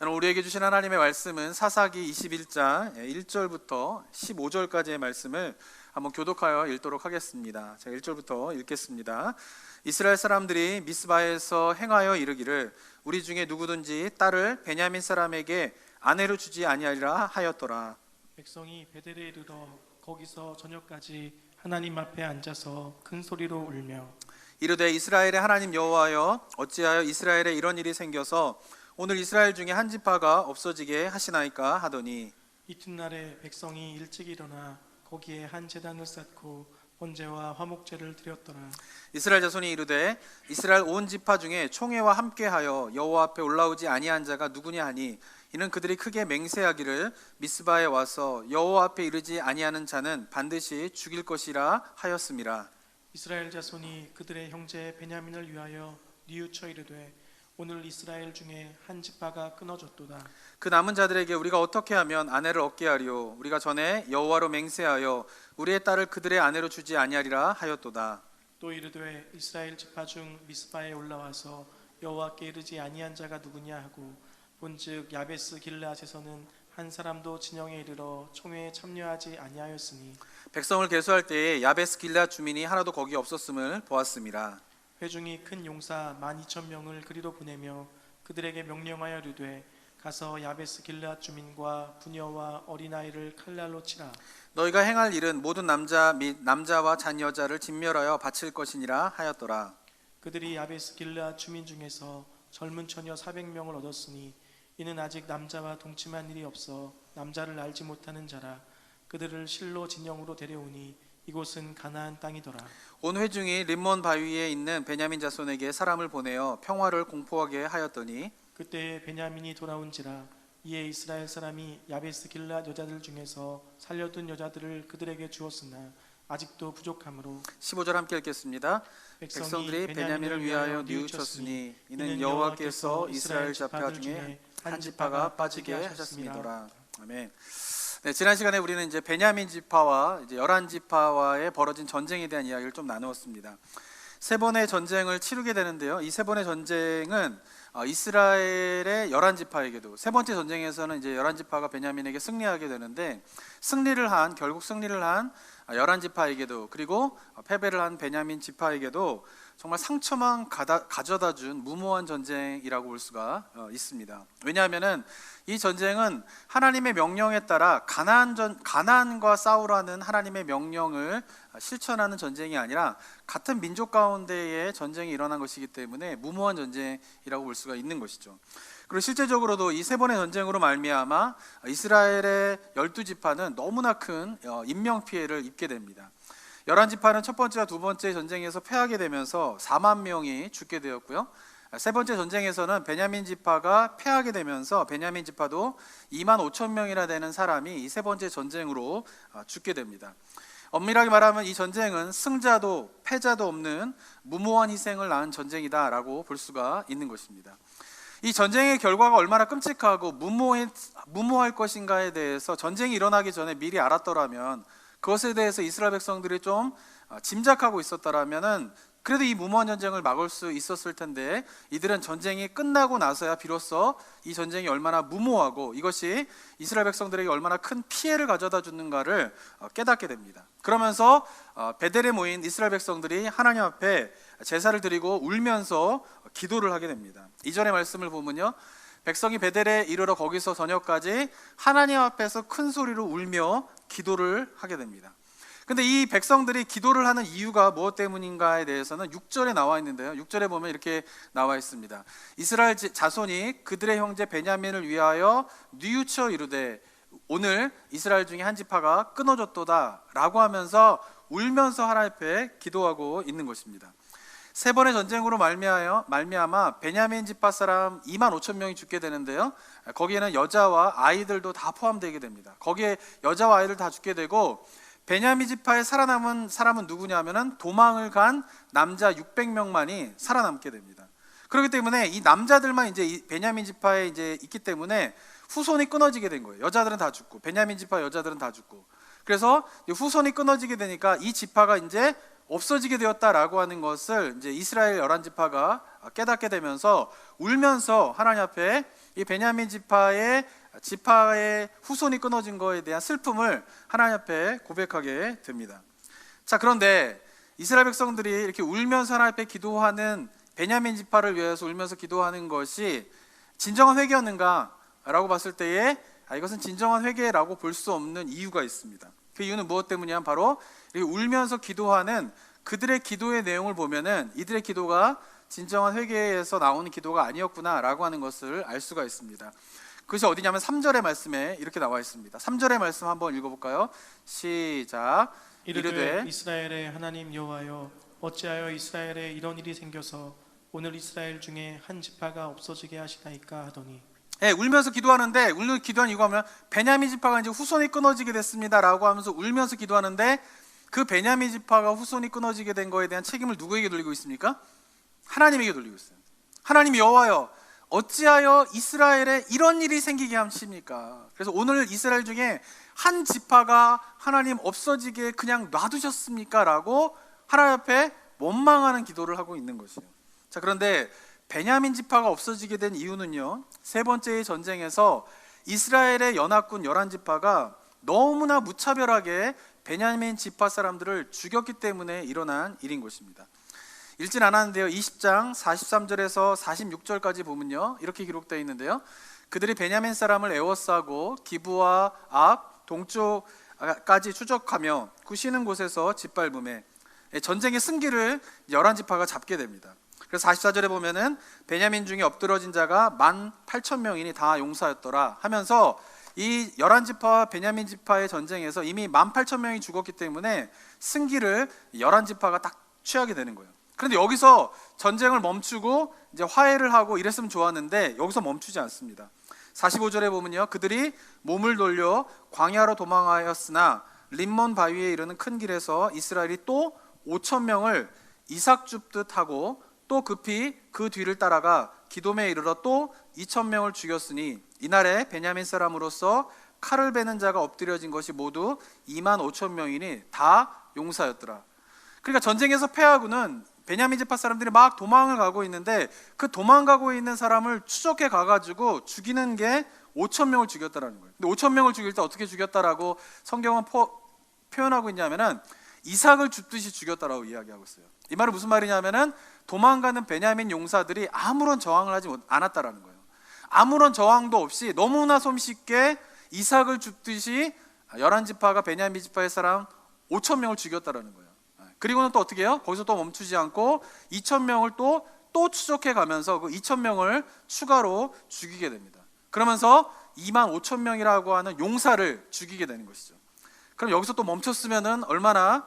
여러분, 우리에게 주신 하나님의 말씀은 사사기 21장 1절부터 15절까지의 말씀을 한번 교독하여 읽도록 하겠습니다. 제가 1절부터 읽겠습니다. 이스라엘 사람들이 미스바에서 행하여 이르기를 우리 중에 누구든지 딸을 베냐민 사람에게 아내로 주지 아니하리라 하였더라. 백성이 베델에 이르러 거기서 저녁까지 하나님 앞에 앉아서 큰 소리로 울며 이르되 이스라엘의 하나님 여호와여, 어찌하여 이스라엘에 이런 일이 생겨서 오늘 이스라엘 중에 한 지파가 없어지게 하시나이까 하더니, 이튿날에 백성이 일찍 일어나 거기에 한 제단을 쌓고 번제와 화목제를 드렸더라. 이스라엘 자손이 이르되 이스라엘 온 지파 중에 총회와 함께하여 여호와 앞에 올라오지 아니한 자가 누구냐 하니, 이는 그들이 크게 맹세하기를 미스바에 와서 여호와 앞에 이르지 아니하는 자는 반드시 죽일 것이라 하였음이라. 이스라엘 자손이 그들의 형제 베냐민을 위하여 뉘우쳐 이르되 오늘 이스라엘 중에 한 지파가 끊어졌도다. 그 남은 자들에게 우리가 어떻게 하면 아내를 얻게 하리요? 우리가 전에 여호와로 맹세하여 우리의 딸을 그들의 아내로 주지 아니하리라 하였도다. 또 이르되 이스라엘 지파 중 미스바에 올라와서 여호와께 이르지 아니한 자가 누구냐 하고 본즉 야베스 길르앗에서는 한 사람도 진영에 이르러 총회에 참여하지 아니하였으니 백성을 계수할 때에 야베스 길앗 주민이 하나도 거기 없었음을 보았음이라. 회중이 큰 용사 12,000명을 그리로 보내며 그들에게 명령하여 이르되 가서 야베스 길르앗 주민과 부녀와 어린아이를 칼날로 치라. 너희가 행할 일은 모든 남자 및 남자와 잔여자를 진멸하여 바칠 것이니라 하였더라. 그들이 야베스 길르앗 주민 중에서 젊은 처녀 400명을 얻었으니 이는 아직 남자와 동침한 일이 없어 남자를 알지 못하는 자라. 그들을 실로 진영으로 데려오니 이곳은 가나안 땅이더라. 온 회중이 림몬 바위에 있는 베냐민 자손에게 사람을 보내어 평화를 공포하게 하였더니, 그때에 베냐민이 돌아온지라. 이에 이스라엘 사람이 야베스 길르앗 여자들 중에서 살려둔 여자들을 그들에게 주었으나 아직도 부족하므로 15절 함께 읽겠습니다. 백성들이 베냐민을 위하여 뉘우쳤으니 이는 여호와께서 이스라엘 지파 중에 한 지파가 빠지게 하셨음이더라. 아멘. 네, 지난 시간에 우리는 이제 베냐민 지파와 이제 11지파와의 벌어진 전쟁에 대한 이야기를 좀 나누었습니다. 세 번의 전쟁을 치르게 되는데요. 이 세 번의 전쟁은 이스라엘의 11지파에게도, 세 번째 전쟁에서는 이제 11지파가 베냐민에게 승리하게 되는데, 결국 승리를 한 11지파에게도, 그리고 패배를 한 베냐민 지파에게도 정말 상처만 가져다 준 무모한 전쟁이라고 볼 수가 있습니다. 왜냐하면은 이 전쟁은 하나님의 명령에 따라 가나안과 싸우라는 하나님의 명령을 실천하는 전쟁이 아니라 같은 민족 가운데의 전쟁이 일어난 것이기 때문에 무모한 전쟁이라고 볼 수가 있는 것이죠. 그리고 실제적으로도 이 세 번의 전쟁으로 말미암아 이스라엘의 12지파는 너무나 큰 인명피해를 입게 됩니다. 11지파는 첫 번째와 두 번째 전쟁에서 패하게 되면서 4만 명이 죽게 되었고요. 세 번째 전쟁에서는 베냐민 지파가 패하게 되면서 베냐민 지파도 2만 5천 명이나 되는 사람이 이 세 번째 전쟁으로 죽게 됩니다. 엄밀하게 말하면 이 전쟁은 승자도 패자도 없는 무모한 희생을 낳은 전쟁이다라고 볼 수가 있는 것입니다. 이 전쟁의 결과가 얼마나 끔찍하고 무모할 것인가에 대해서 전쟁이 일어나기 전에 미리 알았더라면, 그것에 대해서 이스라엘 백성들이 좀 짐작하고 있었더라면은 그래도 이 무모한 전쟁을 막을 수 있었을 텐데, 이들은 전쟁이 끝나고 나서야 비로소 이 전쟁이 얼마나 무모하고 이것이 이스라엘 백성들에게 얼마나 큰 피해를 가져다 주는가를 깨닫게 됩니다. 그러면서 베델에 모인 이스라엘 백성들이 하나님 앞에 제사를 드리고 울면서 기도를 하게 됩니다. 이전의 말씀을 보면요, 백성이 베델에 이르러 거기서 저녁까지 하나님 앞에서 큰 소리로 울며 기도를 하게 됩니다. 근데 이 백성들이 기도를 하는 이유가 무엇 때문인가에 대해서는 6절에 나와 있는데요. 6절에 보면 이렇게 나와 있습니다. 이스라엘 자손이 그들의 형제 베냐민을 위하여 뉘우쳐 이르되 오늘 이스라엘 중에 한 지파가 끊어졌도다 라고 하면서 울면서 하나님 앞에 기도하고 있는 것입니다. 세 번의 전쟁으로 말미암아 베냐민 지파 사람 2만 5천 명이 죽게 되는데요. 거기에는 여자와 아이들도 다 포함되게 됩니다. 거기에 여자와 아이들 다 죽게 되고, 베냐민 지파에 살아남은 사람은 누구냐면은 도망을 간 남자 600명만이 살아남게 됩니다. 그렇기 때문에 이 남자들만 이제 베냐민 지파에 이제 있기 때문에 후손이 끊어지게 된 거예요. 여자들은 다 죽고 베냐민 지파 여자들은 다 죽고, 그래서 후손이 끊어지게 되니까 이 지파가 이제 없어지게 되었다라고 하는 것을 이제 이스라엘 11지파가 깨닫게 되면서 울면서 하나님 앞에 이 베냐민 지파의 후손이 끊어진 것에 대한 슬픔을 하나님 앞에 고백하게 됩니다. 자, 그런데 이스라엘 백성들이 이렇게 울면서 하나님 앞에 기도하는, 베냐민 지파를 위해서 울면서 기도하는 것이 진정한 회개였는가 라고 봤을 때에 이것은 진정한 회개라고 볼 수 없는 이유가 있습니다. 그 이유는 무엇 때문이냐면 바로 울면서 기도하는 그들의 기도의 내용을 보면은 이들의 기도가 진정한 회개에서 나오는 기도가 아니었구나라고 하는 것을 알 수가 있습니다. 그것이 어디냐면 3절의 말씀에 이렇게 나와 있습니다. 3절의 말씀 한번 읽어볼까요? 시작. 이르되 이스라엘의 하나님 여호와여, 어찌하여 이스라엘에 이런 일이 생겨서 오늘 이스라엘 중에 한 지파가 없어지게 하시나이까 하더니. 울면서 기도하는데, 울면서 기도한 이유가 뭐냐면 베냐민 지파가 이제 후손이 끊어지게 됐습니다라고 하면서 울면서 기도하는데, 그 베냐민 지파가 후손이 끊어지게 된 거에 대한 책임을 누구에게 돌리고 있습니까? 하나님에게 돌리고 있어요. 하나님 여호와여, 어찌하여 이스라엘에 이런 일이 생기게 하십니까? 그래서 오늘 이스라엘 중에 한 지파가 하나님 없어지게 그냥 놔두셨습니까? 라고 하나님 앞에 원망하는 기도를 하고 있는 것이에요. 자, 그런데 베냐민 지파가 없어지게 된 이유는요, 세 번째의 전쟁에서 이스라엘의 연합군 11지파가 너무나 무차별하게 베냐민 지파 사람들을 죽였기 때문에 일어난 일인 것입니다. 읽진 않았는데요, 20장 43절에서 46절까지 보면요, 이렇게 기록되어 있는데요, 그들이 베냐민 사람을 에워싸고 기브와 앞 동쪽까지 추적하며 구시는 곳에서 짓밟음에 전쟁의 승기를 11지파가 잡게 됩니다. 그래서 44절에 보면은 베냐민 중에 엎드러진 자가 18,000명이니 다 용사였더라 하면서 이 11지파와 베냐민 지파의 전쟁에서 이미 18,000명이 죽었기 때문에 승기를 11지파가 딱 취하게 되는 거예요. 그런데 여기서 전쟁을 멈추고 이제 화해를 하고 이랬으면 좋았는데 여기서 멈추지 않습니다. 45절에 보면요, 그들이 몸을 돌려 광야로 도망하였으나 림몬 바위에 이르는 큰 길에서 이스라엘이 또 5,000명을 이삭 줍듯 하고 또 급히 그 뒤를 따라가 기돔에 이르러 또 2,000명을 죽였으니 이날에 베냐민 사람으로서 칼을 베는 자가 엎드려진 것이 모두 25,000명이니 다 용사였더라. 그러니까 전쟁에서 패하고는 베냐민 지파 사람들이 막 도망을 가고 있는데 그 도망가고 있는 사람을 추적해 가가지고 죽이는 게 5,000명을 죽였다라는 거예요. 근데 5,000명을 죽일 때 어떻게 죽였다라고 성경은 표현하고 있냐면은 이삭을 줍듯이 죽였다라고 이야기하고 있어요. 이 말은 무슨 말이냐면은 도망가는 베냐민 용사들이 아무런 저항을 하지 않았다라는 거예요. 아무런 저항도 없이 너무나 손쉽게 이삭을 줍듯이 11지파가 베냐민 지파의 사람 5,000명을 죽였다라는 거예요. 그리고는 또 어떻게 해요? 거기서 또 멈추지 않고 2,000명을 또 추적해 가면서 그 2,000명을 추가로 죽이게 됩니다. 그러면서 25,000명이라고 하는 용사를 죽이게 되는 것이죠. 그럼 여기서 또 멈췄으면은 얼마나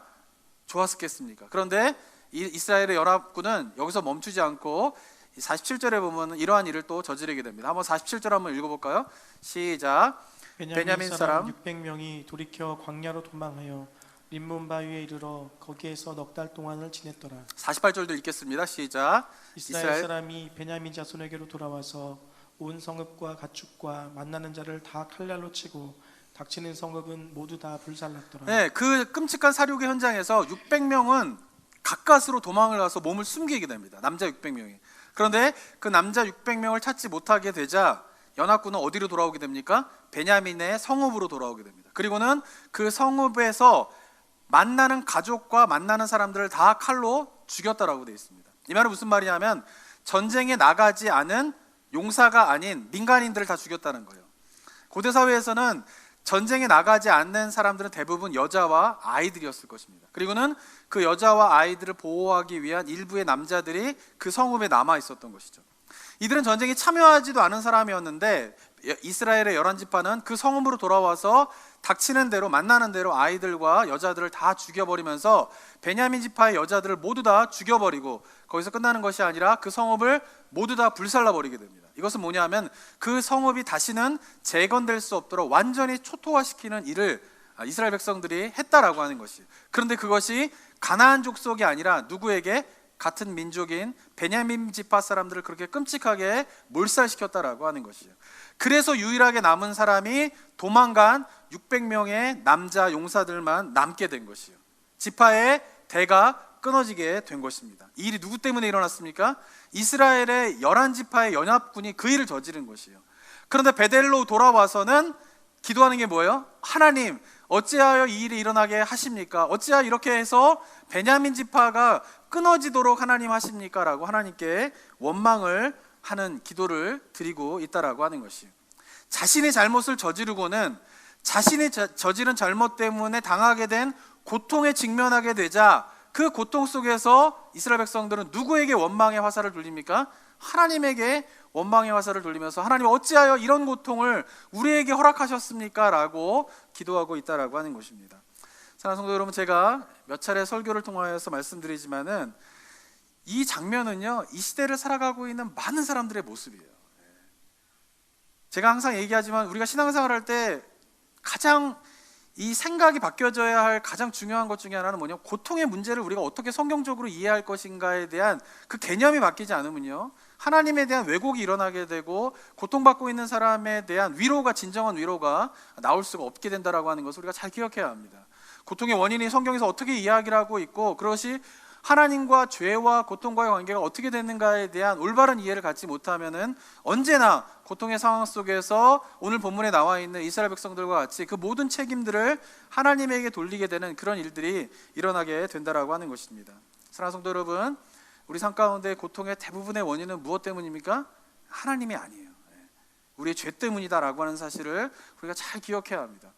좋았겠습니까? 그런데 이스라엘의 연합군은 여기서 멈추지 않고 47절에 보면 이러한 일을 또 저지르게 됩니다. 한번 47절 한번 읽어볼까요? 시작. 베냐민 사람 600명이 돌이켜 광야로 도망하여 림몬 바위에 이르러 거기에서 넉 달 동안을 지냈더라. 48절도 읽겠습니다. 시작. 이스라엘 사람이 베냐민 자손에게로 돌아와서 온 성읍과 가축과 만나는 자를 다 칼날로 치고 닥치는 성읍은 모두 다 불살랐더라. 네, 그 끔찍한 사륙의 현장에서 600명은 가까스로 도망을 가서 몸을 숨기게 됩니다. 남자 600명이. 그런데 그 남자 600명을 찾지 못하게 되자 연합군은 어디로 돌아오게 됩니까? 베냐민의 성읍으로 돌아오게 됩니다. 그리고는 그 성읍에서 만나는 가족과 만나는 사람들을 다 칼로 죽였다라고 되어 있습니다. 이 말은 무슨 말이냐면 전쟁에 나가지 않은 용사가 아닌 민간인들을 다 죽였다는 거예요. 고대 사회에서는 전쟁에 나가지 않는 사람들은 대부분 여자와 아이들이었을 것입니다. 그리고는 그 여자와 아이들을 보호하기 위한 일부의 남자들이 그 성읍에 남아 있었던 것이죠. 이들은 전쟁에 참여하지도 않은 사람이었는데 이스라엘의 11지파는 그 성읍으로 돌아와서 닥치는 대로 만나는 대로 아이들과 여자들을 다 죽여버리면서 베냐민 지파의 여자들을 모두 다 죽여버리고 거기서 끝나는 것이 아니라 그 성읍을 모두 다 불살라버리게 됩니다. 이것은 뭐냐면 그 성읍이 다시는 재건될 수 없도록 완전히 초토화시키는 일을 이스라엘 백성들이 했다라고 하는 것이에요. 그런데 그것이 가나안 족속이 아니라 누구에게? 같은 민족인 베냐민 지파 사람들을 그렇게 끔찍하게 몰살시켰다라고 하는 것이에요. 그래서 유일하게 남은 사람이 도망간 600명의 남자 용사들만 남게 된 것이에요. 지파의 대가 끊어지게 된 것입니다. 이 일이 누구 때문에 일어났습니까? 이스라엘의 11지파의 연합군이 그 일을 저지른 것이에요. 그런데 베델로 돌아와서는 기도하는 게 뭐예요? 하나님, 어찌하여 이 일이 일어나게 하십니까? 어찌하여 이렇게 해서 베냐민 지파가 끊어지도록 하나님 하십니까? 라고 하나님께 원망을 하는 기도를 드리고 있다라고 하는 것이에요. 자신의 잘못을 저지르고는 자신이 저지른 잘못 때문에 당하게 된 고통에 직면하게 되자 그 고통 속에서 이스라엘 백성들은 누구에게 원망의 화살을 돌립니까? 하나님에게 원망의 화살을 돌리면서 하나님 어찌하여 이런 고통을 우리에게 허락하셨습니까? 라고 기도하고 있다라고 하는 것입니다. 사랑하는 성도 여러분, 제가 몇 차례 설교를 통하여서 말씀드리지만은 이 장면은요, 이 시대를 살아가고 있는 많은 사람들의 모습이에요. 제가 항상 얘기하지만 우리가 신앙생활할 때 가장 이 생각이 바뀌어져야 할 가장 중요한 것 중에 하나는 뭐냐면 고통의 문제를 우리가 어떻게 성경적으로 이해할 것인가에 대한 그 개념이 바뀌지 않으면요, 하나님에 대한 왜곡이 일어나게 되고 고통받고 있는 사람에 대한 위로가, 진정한 위로가 나올 수가 없게 된다라고 하는 것을 우리가 잘 기억해야 합니다. 고통의 원인이 성경에서 어떻게 이야기를 하고 있고 그것이 하나님과 죄와 고통과의 관계가 어떻게 되는가에 대한 올바른 이해를 갖지 못하면은 언제나 고통의 상황 속에서 오늘 본문에 나와 있는 이스라엘 백성들과 같이 그 모든 책임들을 하나님에게 돌리게 되는 그런 일들이 일어나게 된다라고 하는 것입니다. 사랑하는 성도 여러분, 우리 삶 가운데 고통의 대부분의 원인은 무엇 때문입니까? 하나님이 아니에요. 우리의 죄 때문이다라고 하는 사실을 우리가 잘 기억해야 합니다.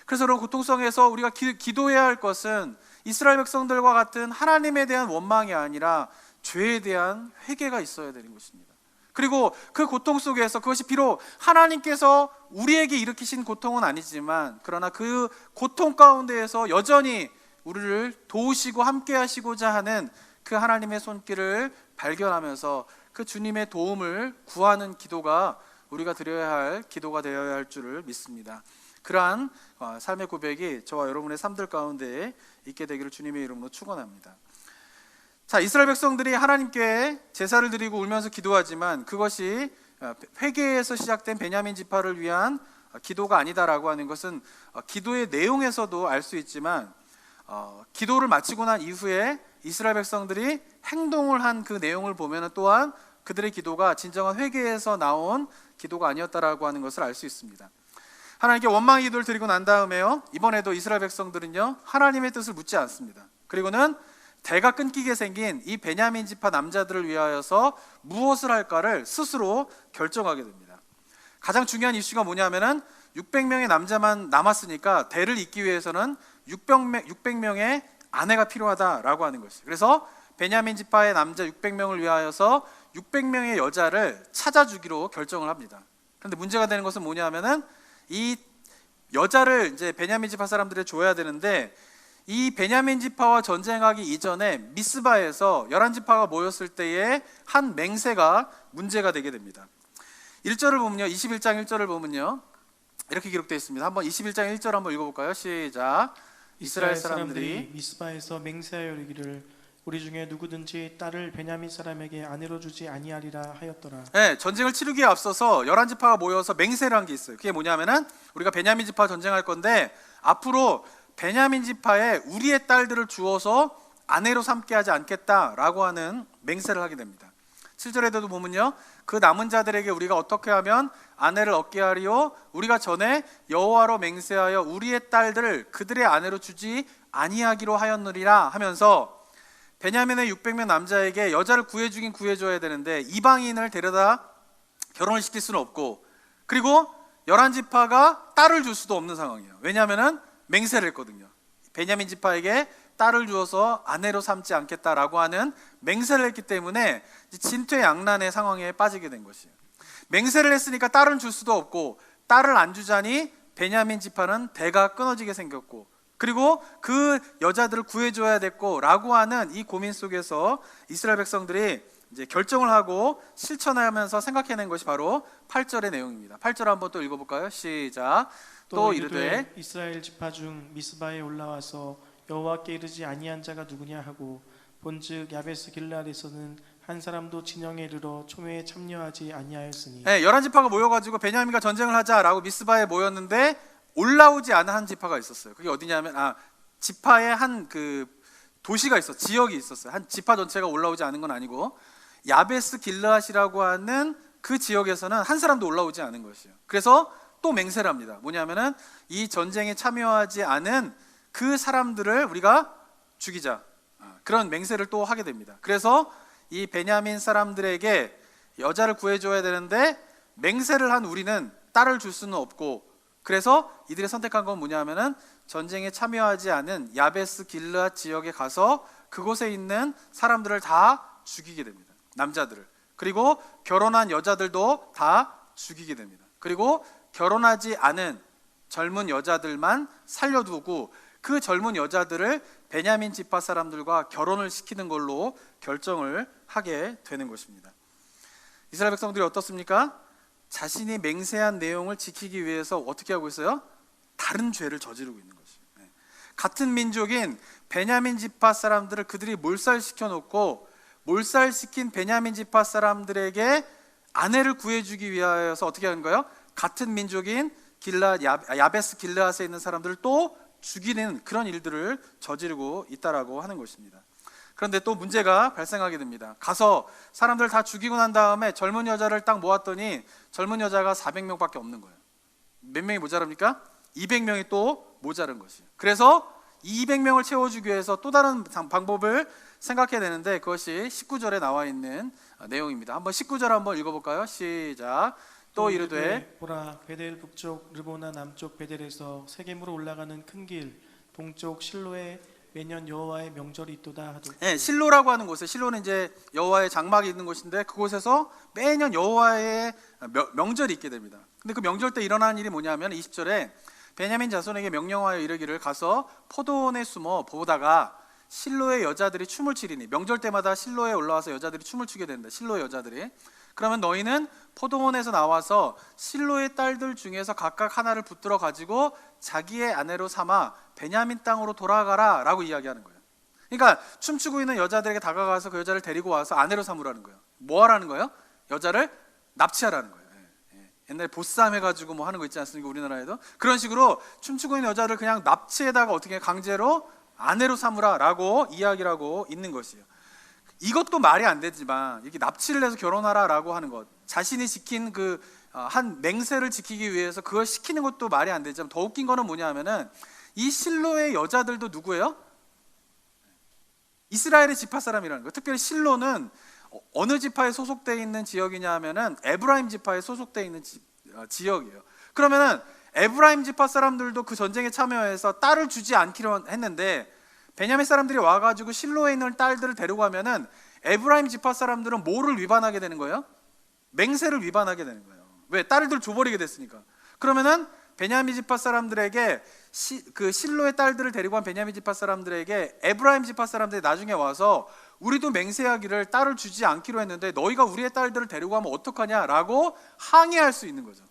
그래서 그런 고통 속에서 우리가 기도해야 할 것은 이스라엘 백성들과 같은 하나님에 대한 원망이 아니라 죄에 대한 회개가 있어야 되는 것입니다. 그리고 그 고통 속에서 그것이 비록 하나님께서 우리에게 일으키신 고통은 아니지만 그러나 그 고통 가운데에서 여전히 우리를 도우시고 함께 하시고자 하는 그 하나님의 손길을 발견하면서 그 주님의 도움을 구하는 기도가 우리가 드려야 할 기도가 되어야 할 줄을 믿습니다. 그러한 삶의 고백이 저와 여러분의 삶들 가운데 있게 되기를 주님의 이름으로 축원합니다. 자, 이스라엘 백성들이 하나님께 제사를 드리고 울면서 기도하지만 그것이 회개에서 시작된 베냐민 지파를 위한 기도가 아니다라고 하는 것은 기도의 내용에서도 알 수 있지만 기도를 마치고 난 이후에 이스라엘 백성들이 행동을 한 그 내용을 보면 또한 그들의 기도가 진정한 회개에서 나온 기도가 아니었다라고 하는 것을 알 수 있습니다. 하나님께 원망의 기도를 드리고 난 다음에요, 이번에도 이스라엘 백성들은요 하나님의 뜻을 묻지 않습니다. 그리고는 대가 끊기게 생긴 이 베냐민 지파 남자들을 위하여서 무엇을 할까를 스스로 결정하게 됩니다. 가장 중요한 이슈가 뭐냐면은 600명의 남자만 남았으니까 대를 잇기 위해서는 600명의 아내가 필요하다라고 하는 것이죠. 그래서 베냐민 지파의 남자 600명을 위하여서 600명의 여자를 찾아주기로 결정을 합니다. 그런데 문제가 되는 것은 뭐냐면은 이 여자를 이제 베냐민 지파 사람들에 줘야 되는데 이 베냐민 지파와 전쟁하기 이전에 미스바에서 11지파가 모였을 때의 한 맹세가 문제가 되게 됩니다. 1절을 보면요, 21장 1절을 보면요 이렇게 기록되어 있습니다. 한번 21장 1절 한번 읽어볼까요? 시작. 이스라엘 사람들이 미스바에서 맹세하여 이르기를 우리 중에 누구든지 딸을 베냐민 사람에게 아내로 주지 아니하리라 하였더라. 네, 전쟁을 치르기에 앞서서 11지파가 모여서 맹세를 한 게 있어요. 그게 뭐냐면은 우리가 베냐민 지파 전쟁할 건데 앞으로 베냐민 지파에 우리의 딸들을 주어서 아내로 삼게 하지 않겠다라고 하는 맹세를 하게 됩니다. 7절에도 보면요, 그 남은 자들에게 우리가 어떻게 하면 아내를 얻게 하리요? 우리가 전에 여호와로 맹세하여 우리의 딸들을 그들의 아내로 주지 아니하기로 하였느니라 하면서 베냐민의 600명 남자에게 여자를 구해주긴 구해줘야 되는데 이방인을 데려다 결혼을 시킬 수는 없고, 그리고 11지파가 딸을 줄 수도 없는 상황이에요. 왜냐하면 맹세를 했거든요. 베냐민 지파에게 딸을 주어서 아내로 삼지 않겠다라고 하는 맹세를 했기 때문에 진퇴양난의 상황에 빠지게 된 것이에요. 맹세를 했으니까 딸은 줄 수도 없고, 딸을 안 주자니 베냐민 지파는 대가 끊어지게 생겼고, 그리고 그 여자들을 구해줘야 됐고 라고 하는 이 고민 속에서 이스라엘 백성들이 이제 결정을 하고 실천하면서 생각해낸 것이 바로 8절의 내용입니다. 8절 한번 또 읽어볼까요? 시작. 또 이르되 이스라엘 지파 중 미스바에 올라와서 여호와께 이르지 아니한 자가 누구냐 하고 본즉 야베스 길르앗에서는 한 사람도 진영에 이르러 총회에 참여하지 아니하였으니. 네, 11지파가 모여가지고 베냐민과 전쟁을 하자라고 미스바에 모였는데 올라오지 않은 한 지파가 있었어요. 그게 어디냐면 지파의 한 그 도시가 있어, 지역이 있었어요. 한 지파 전체가 올라오지 않은 건 아니고 야베스 길르앗이라고 하는 그 지역에서는 한 사람도 올라오지 않은 것이에요. 그래서 또 맹세를 합니다. 뭐냐면은 이 전쟁에 참여하지 않은 그 사람들을 우리가 죽이자, 그런 맹세를 또 하게 됩니다. 그래서 이 베냐민 사람들에게 여자를 구해줘야 되는데 맹세를 한 우리는 딸을 줄 수는 없고, 그래서 이들이 선택한 건 뭐냐면은 전쟁에 참여하지 않은 야베스 길르앗 지역에 가서 그곳에 있는 사람들을 다 죽이게 됩니다. 남자들을. 그리고 결혼한 여자들도 다 죽이게 됩니다. 그리고 결혼하지 않은 젊은 여자들만 살려두고 그 젊은 여자들을 베냐민 지파 사람들과 결혼을 시키는 걸로 결정을 하게 되는 것입니다. 이스라엘 백성들이 어떻습니까? 자신이 맹세한 내용을 지키기 위해서 어떻게 하고 있어요? 다른 죄를 저지르고 있는 것이에요. 같은 민족인 베냐민 지파 사람들을 그들이 몰살시켜 놓고 몰살시킨 베냐민 지파 사람들에게 아내를 구해주기 위하여서 어떻게 하는 거예요? 같은 민족인 야베스 길르앗에 있는 사람들을 또 죽이는 그런 일들을 저지르고 있다라고 하는 것입니다. 그런데 또 문제가 발생하게 됩니다. 가서 사람들 다 죽이고 난 다음에 젊은 여자를 딱 모았더니 젊은 여자가 400명밖에 없는 거예요. 몇 명이 모자랍니까? 200명이 또 모자른 것이에요. 그래서 200명을 채워주기 위해서 또 다른 방법을 생각해야 되는데 그것이 19절에 나와 있는 내용입니다. 한번 19절 한번 읽어볼까요? 시작. 또 이르되 보라, 베델 북쪽 르보나 남쪽 베델에서 세겜으로 올라가는 큰 길 동쪽 실로에 매년 여호와의 명절이 있도다 하도. 네, 실로라고 하는 곳에, 실로는 이제 여호와의 장막이 있는 곳인데 그곳에서 매년 여호와의 명절이 있게 됩니다. 근데 그 명절 때 일어나는 일이 뭐냐면 20절에 베냐민 자손에게 명령하여 이르기를 가서 포도원에 숨어 보다가 실로의 여자들이 춤을 추리니, 명절 때마다 실로에 올라와서 여자들이 춤을 추게 된다. 실로의 여자들이. 그러면 너희는 포도원에서 나와서 실로의 딸들 중에서 각각 하나를 붙들어 가지고 자기의 아내로 삼아 베냐민 땅으로 돌아가라 라고 이야기하는 거예요. 그러니까 춤추고 있는 여자들에게 다가가서 그 여자를 데리고 와서 아내로 삼으라는 거예요. 뭐 하라는 거예요? 여자를 납치하라는 거예요. 옛날에 보쌈 해가지고 뭐 하는 거 있지 않습니까? 우리나라에도 그런 식으로 춤추고 있는 여자를 그냥 납치에다가 어떻게 강제로 아내로 삼으라 라고 이야기를 하고 있는 것이에요. 이것도 말이 안 되지만 이렇게 납치를 해서 결혼하라 라고 하는 것, 자신이 지킨 그 한 맹세를 지키기 위해서 그걸 시키는 것도 말이 안 되지만 더 웃긴 거는 뭐냐 하면은 이 실로의 여자들도 누구예요? 이스라엘의 지파 사람이라는 거예요. 특별히 실로는 어느 지파에 소속되어 있는 지역이냐 하면은 에브라임 지파에 소속되어 있는 지역이에요. 그러면은 에브라임 지파 사람들도 그 전쟁에 참여해서 딸을 주지 않기로 했는데 베냐민 사람들이 와가지고 실로에 있는 딸들을 데려가면은 에브라임 지파 사람들은 뭐를 위반하게 되는 거예요? 맹세를 위반하게 되는 거예요. 왜? 딸들 줘버리게 됐으니까. 그러면은 베냐민 지파 사람들에게 그 실로의 딸들을 데리고 간 베냐민 지파 사람들에게 에브라임 지파 사람들이 나중에 와서 우리도 맹세하기를 딸을 주지 않기로 했는데 너희가 우리의 딸들을 데리고 가면 어떡하냐라고 항의할 수 있는 거죠.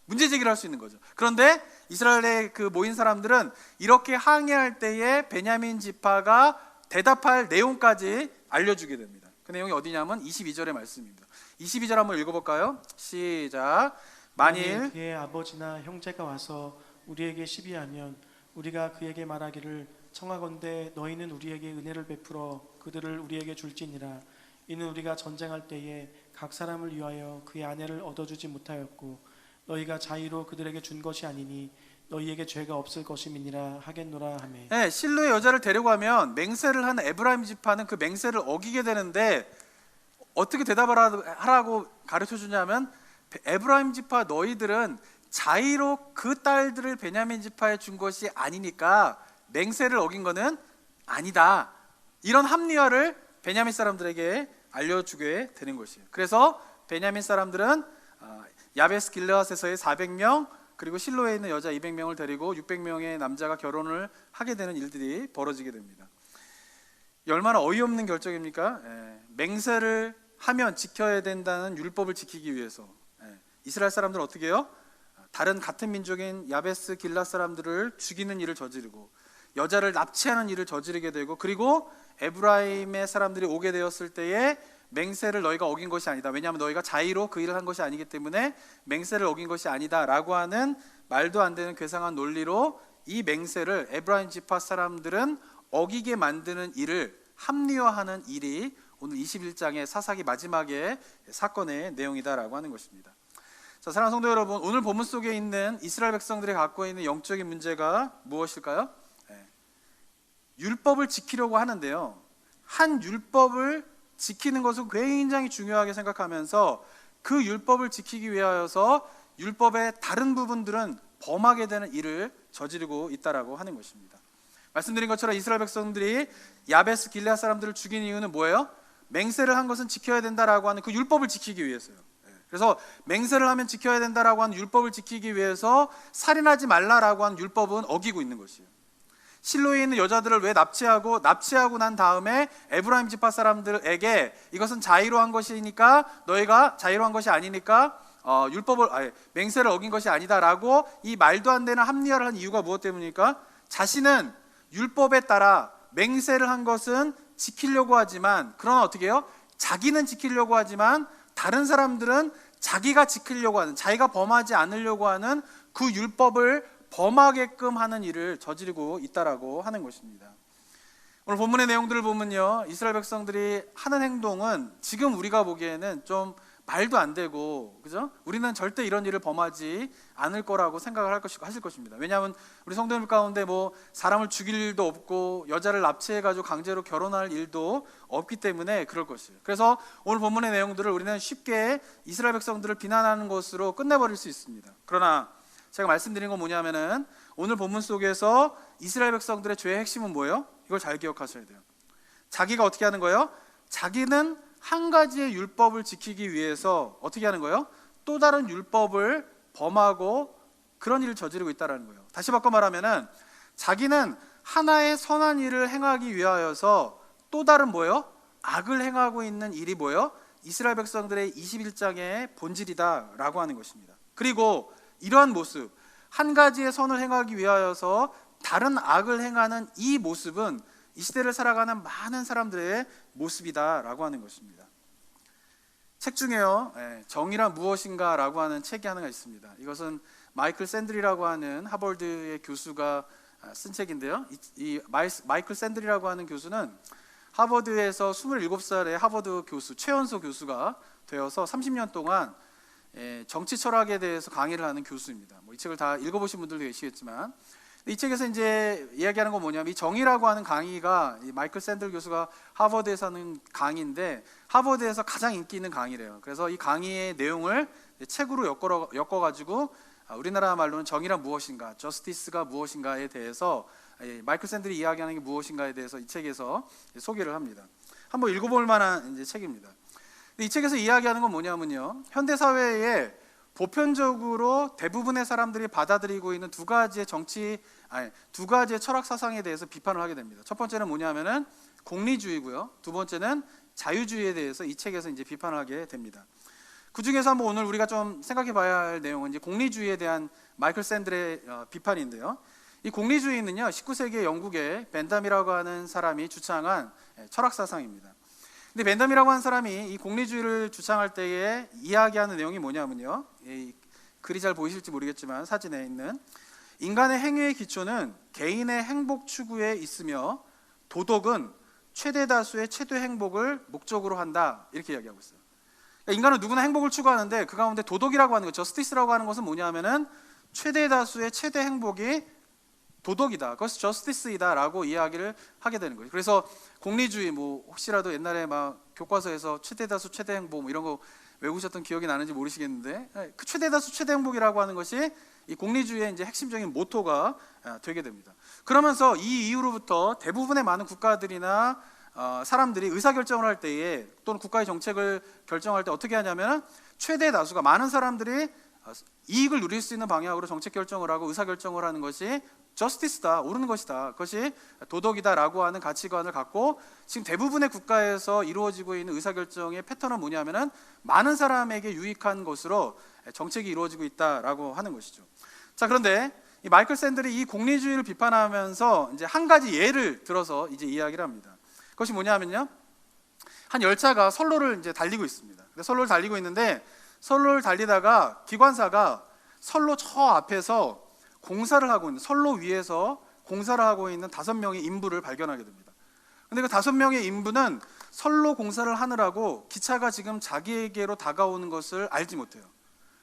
문제 제기를 할 수 있는 거죠. 그런데 이스라엘의 그 모인 사람들은 이렇게 항의할 때에 베냐민 지파가 대답할 내용까지 알려주게 됩니다. 그 내용이 어디냐면 22절의 말씀입니다. 22절 한번 읽어볼까요? 시작. 만일 그의 아버지나 형제가 와서 우리에게 시비하면 우리가 그에게 말하기를 청하건대 너희는 우리에게 은혜를 베풀어 그들을 우리에게 줄지니라. 이는 우리가 전쟁할 때에 각 사람을 위하여 그의 아내를 얻어주지 못하였고 너희가 자의로 그들에게 준 것이 아니니 너희에게 죄가 없을 것임이니라 하겠노라 하매. 네, 실로의 여자를 데려가면 맹세를 한 에브라임 지파는 그 맹세를 어기게 되는데 어떻게 대답을 하라고 가르쳐 주냐면 에브라임 지파 너희들은 자의로 그 딸들을 베냐민 지파에 준 것이 아니니까 맹세를 어긴 거는 아니다. 이런 합리화를 베냐민 사람들에게 알려주게 되는 것이에요. 그래서 베냐민 사람들은 야베스 길르앗에서의 400명 그리고 실로에 있는 여자 200명을 데리고 600명의 남자가 결혼을 하게 되는 일들이 벌어지게 됩니다. 얼마나 어이없는 결정입니까? 맹세를 하면 지켜야 된다는 율법을 지키기 위해서 이스라엘 사람들은 어떻게 해요? 다른 같은 민족인 야베스 길르앗 사람들을 죽이는 일을 저지르고 여자를 납치하는 일을 저지르게 되고 그리고 에브라임의 사람들이 오게 되었을 때에 맹세를 너희가 어긴 것이 아니다. 왜냐하면 너희가 자의로 그 일을 한 것이 아니기 때문에 맹세를 어긴 것이 아니다 라고 하는 말도 안 되는 괴상한 논리로 이 맹세를 에브라임 지파 사람들은 어기게 만드는 일을 합리화하는 일이 오늘 21장의 사사기 마지막의 사건의 내용이다라고 하는 것입니다. 자, 사랑하는 성도 여러분, 오늘 본문 속에 있는 이스라엘 백성들이 갖고 있는 영적인 문제가 무엇일까요? 율법을 지키려고 하는데요, 한 율법을 지키는 것을 굉장히 중요하게 생각하면서 그 율법을 지키기 위하여서 율법의 다른 부분들은 범하게 되는 일을 저지르고 있다라고 하는 것입니다. 말씀드린 것처럼 이스라엘 백성들이 야베스 길레앗 사람들을 죽인 이유는 뭐예요? 맹세를 한 것은 지켜야 된다라고 하는 그 율법을 지키기 위해서요. 그래서 맹세를 하면 지켜야 된다라고 하는 율법을 지키기 위해서 살인하지 말라라고 하는 율법은 어기고 있는 것이에요. 실로에 있는 여자들을 왜 납치하고 난 다음에 에브라임 지파 사람들에게 이것은 자의로 한 것이니까 너희가 자의로 한 것이 아니니까 맹세를 어긴 것이 아니다라고 이 말도 안 되는 합리화를 한 이유가 무엇 때문입니까? 자신은 율법에 따라 맹세를 한 것은 지키려고 하지만, 그러나 어떻게 해요? 자기는 지키려고 하지만 다른 사람들은 자기가 지키려고 하는, 자기가 범하지 않으려고 하는 그 율법을 범하게끔 하는 일을 저지르고 있다라고 하는 것입니다. 오늘 본문의 내용들을 보면요, 이스라엘 백성들이 하는 행동은 지금 우리가 보기에는 좀 말도 안 되고, 그죠? 우리는 절대 이런 일을 범하지 않을 거라고 생각을 하실 것입니다. 왜냐하면 우리 성도님 가운데 뭐 사람을 죽일 일도 없고 여자를 납치해가지고 강제로 결혼할 일도 없기 때문에 그럴 것이에요. 그래서 오늘 본문의 내용들을 우리는 쉽게 이스라엘 백성들을 비난하는 것으로 끝내버릴 수 있습니다. 그러나 제가 말씀드린 건 뭐냐면은 오늘 본문 속에서 이스라엘 백성들의 죄의 핵심은 뭐예요? 이걸 잘 기억하셔야 돼요. 자기가 어떻게 하는 거예요? 자기는 한 가지의 율법을 지키기 위해서 어떻게 하는 거예요? 또 다른 율법을 범하고 그런 일을 저지르고 있다는 거예요. 다시 바꿔 말하면은 자기는 하나의 선한 일을 행하기 위하여서 또 다른 뭐예요? 악을 행하고 있는 일이 뭐예요? 이스라엘 백성들의 21장의 본질이다라고 하는 것입니다. 그리고 이러한 모습, 한 가지의 선을 행하기 위하여서 다른 악을 행하는 이 모습은 이 시대를 살아가는 많은 사람들의 모습이다라고 하는 것입니다. 책 중에요, 정의란 무엇인가 라고 하는 책이 하나가 있습니다. 이것은 마이클 샌들이라고 하는 하버드의 교수가 쓴 책인데요, 이 마이클 샌들이라고 하는 교수는 하버드에서 27살의 하버드 교수, 최연소 교수가 되어서 30년 동안 정치 철학에 대해서 강의를 하는 교수입니다. 이 책을 다 읽어보신 분들도 계시겠지만, 이 책에서 이제 이야기하는 건 뭐냐면, 이 정의라고 하는 강의가 이 마이클 샌들 교수가 하버드에서 하는 강의인데 하버드에서 가장 인기 있는 강의래요. 그래서 이 강의의 내용을 책으로 엮어가지고 우리나라 말로는 정의란 무엇인가, 저스티스가 무엇인가에 대해서 마이클 샌들이 이야기하는 게 무엇인가에 대해서 이 책에서 소개를 합니다. 한번 읽어볼 만한 이제 책입니다. 이 책에서 이야기하는 건 뭐냐면요, 현대 사회에 보편적으로 대부분의 사람들이 받아들이고 있는 두 가지의 철학 사상에 대해서 비판을 하게 됩니다. 첫 번째는 뭐냐면은 공리주의고요. 두 번째는 자유주의에 대해서 이 책에서 이제 비판을 하게 됩니다. 그 중에서 한번 오늘 우리가 좀 생각해봐야 할 내용은 이제 공리주의에 대한 마이클 샌들의 비판인데요. 이 공리주의는요, 19세기 영국의 벤담이라고 하는 사람이 주창한 철학 사상입니다. 근데 벤담이라고 하는 사람이 이 공리주의를 주창할 때에 이야기하는 내용이 뭐냐면요, 글이 잘 보이실지 모르겠지만 사진에 있는, 인간의 행위의 기초는 개인의 행복 추구에 있으며 도덕은 최대 다수의 최대 행복을 목적으로 한다, 이렇게 이야기하고 있어요. 그러니까 인간은 누구나 행복을 추구하는데 그 가운데 도덕이라고 하는 것, 저스티스라고 하는 것은 뭐냐면은 최대 다수의 최대 행복이 도덕이다, 그것이 저스티스이다라고 이야기를 하게 되는 거예요. 그래서 공리주의, 혹시라도 옛날에 막 교과서에서 최대 다수 최대 행복 이런 거 외우셨던 기억이 나는지 모르시겠는데, 그 최대 다수 최대 행복이라고 하는 것이 이 공리주의의 이제 핵심적인 모토가 되게 됩니다. 그러면서 이 이후로부터 대부분의 많은 국가들이나 사람들이 의사결정을 할 때에, 또는 국가의 정책을 결정할 때 어떻게 하냐면, 최대 다수가, 많은 사람들이 이익을 누릴 수 있는 방향으로 정책 결정을 하고 의사결정을 하는 것이 저스티스다, 옳은 것이다, 그것이 도덕이다라고 하는 가치관을 갖고 지금 대부분의 국가에서 이루어지고 있는 의사결정의 패턴은 뭐냐면은 많은 사람에게 유익한 것으로 정책이 이루어지고 있다라고 하는 것이죠. 자, 그런데 이 마이클 샌들이 이 공리주의를 비판하면서 이제 한 가지 예를 들어서 이제 이야기를 합니다. 그것이 뭐냐면요, 한 열차가 선로를 이제 달리고 있습니다. 선로를 달리고 있는데, 선로를 달리다가 기관사가 선로 저 앞에서 공사를 하고 있는, 선로 위에서 공사를 하고 있는 5명의 인부를 발견하게 됩니다. 근데 그 5명의 인부는 선로 공사를 하느라고 기차가 지금 자기에게로 다가오는 것을 알지 못해요.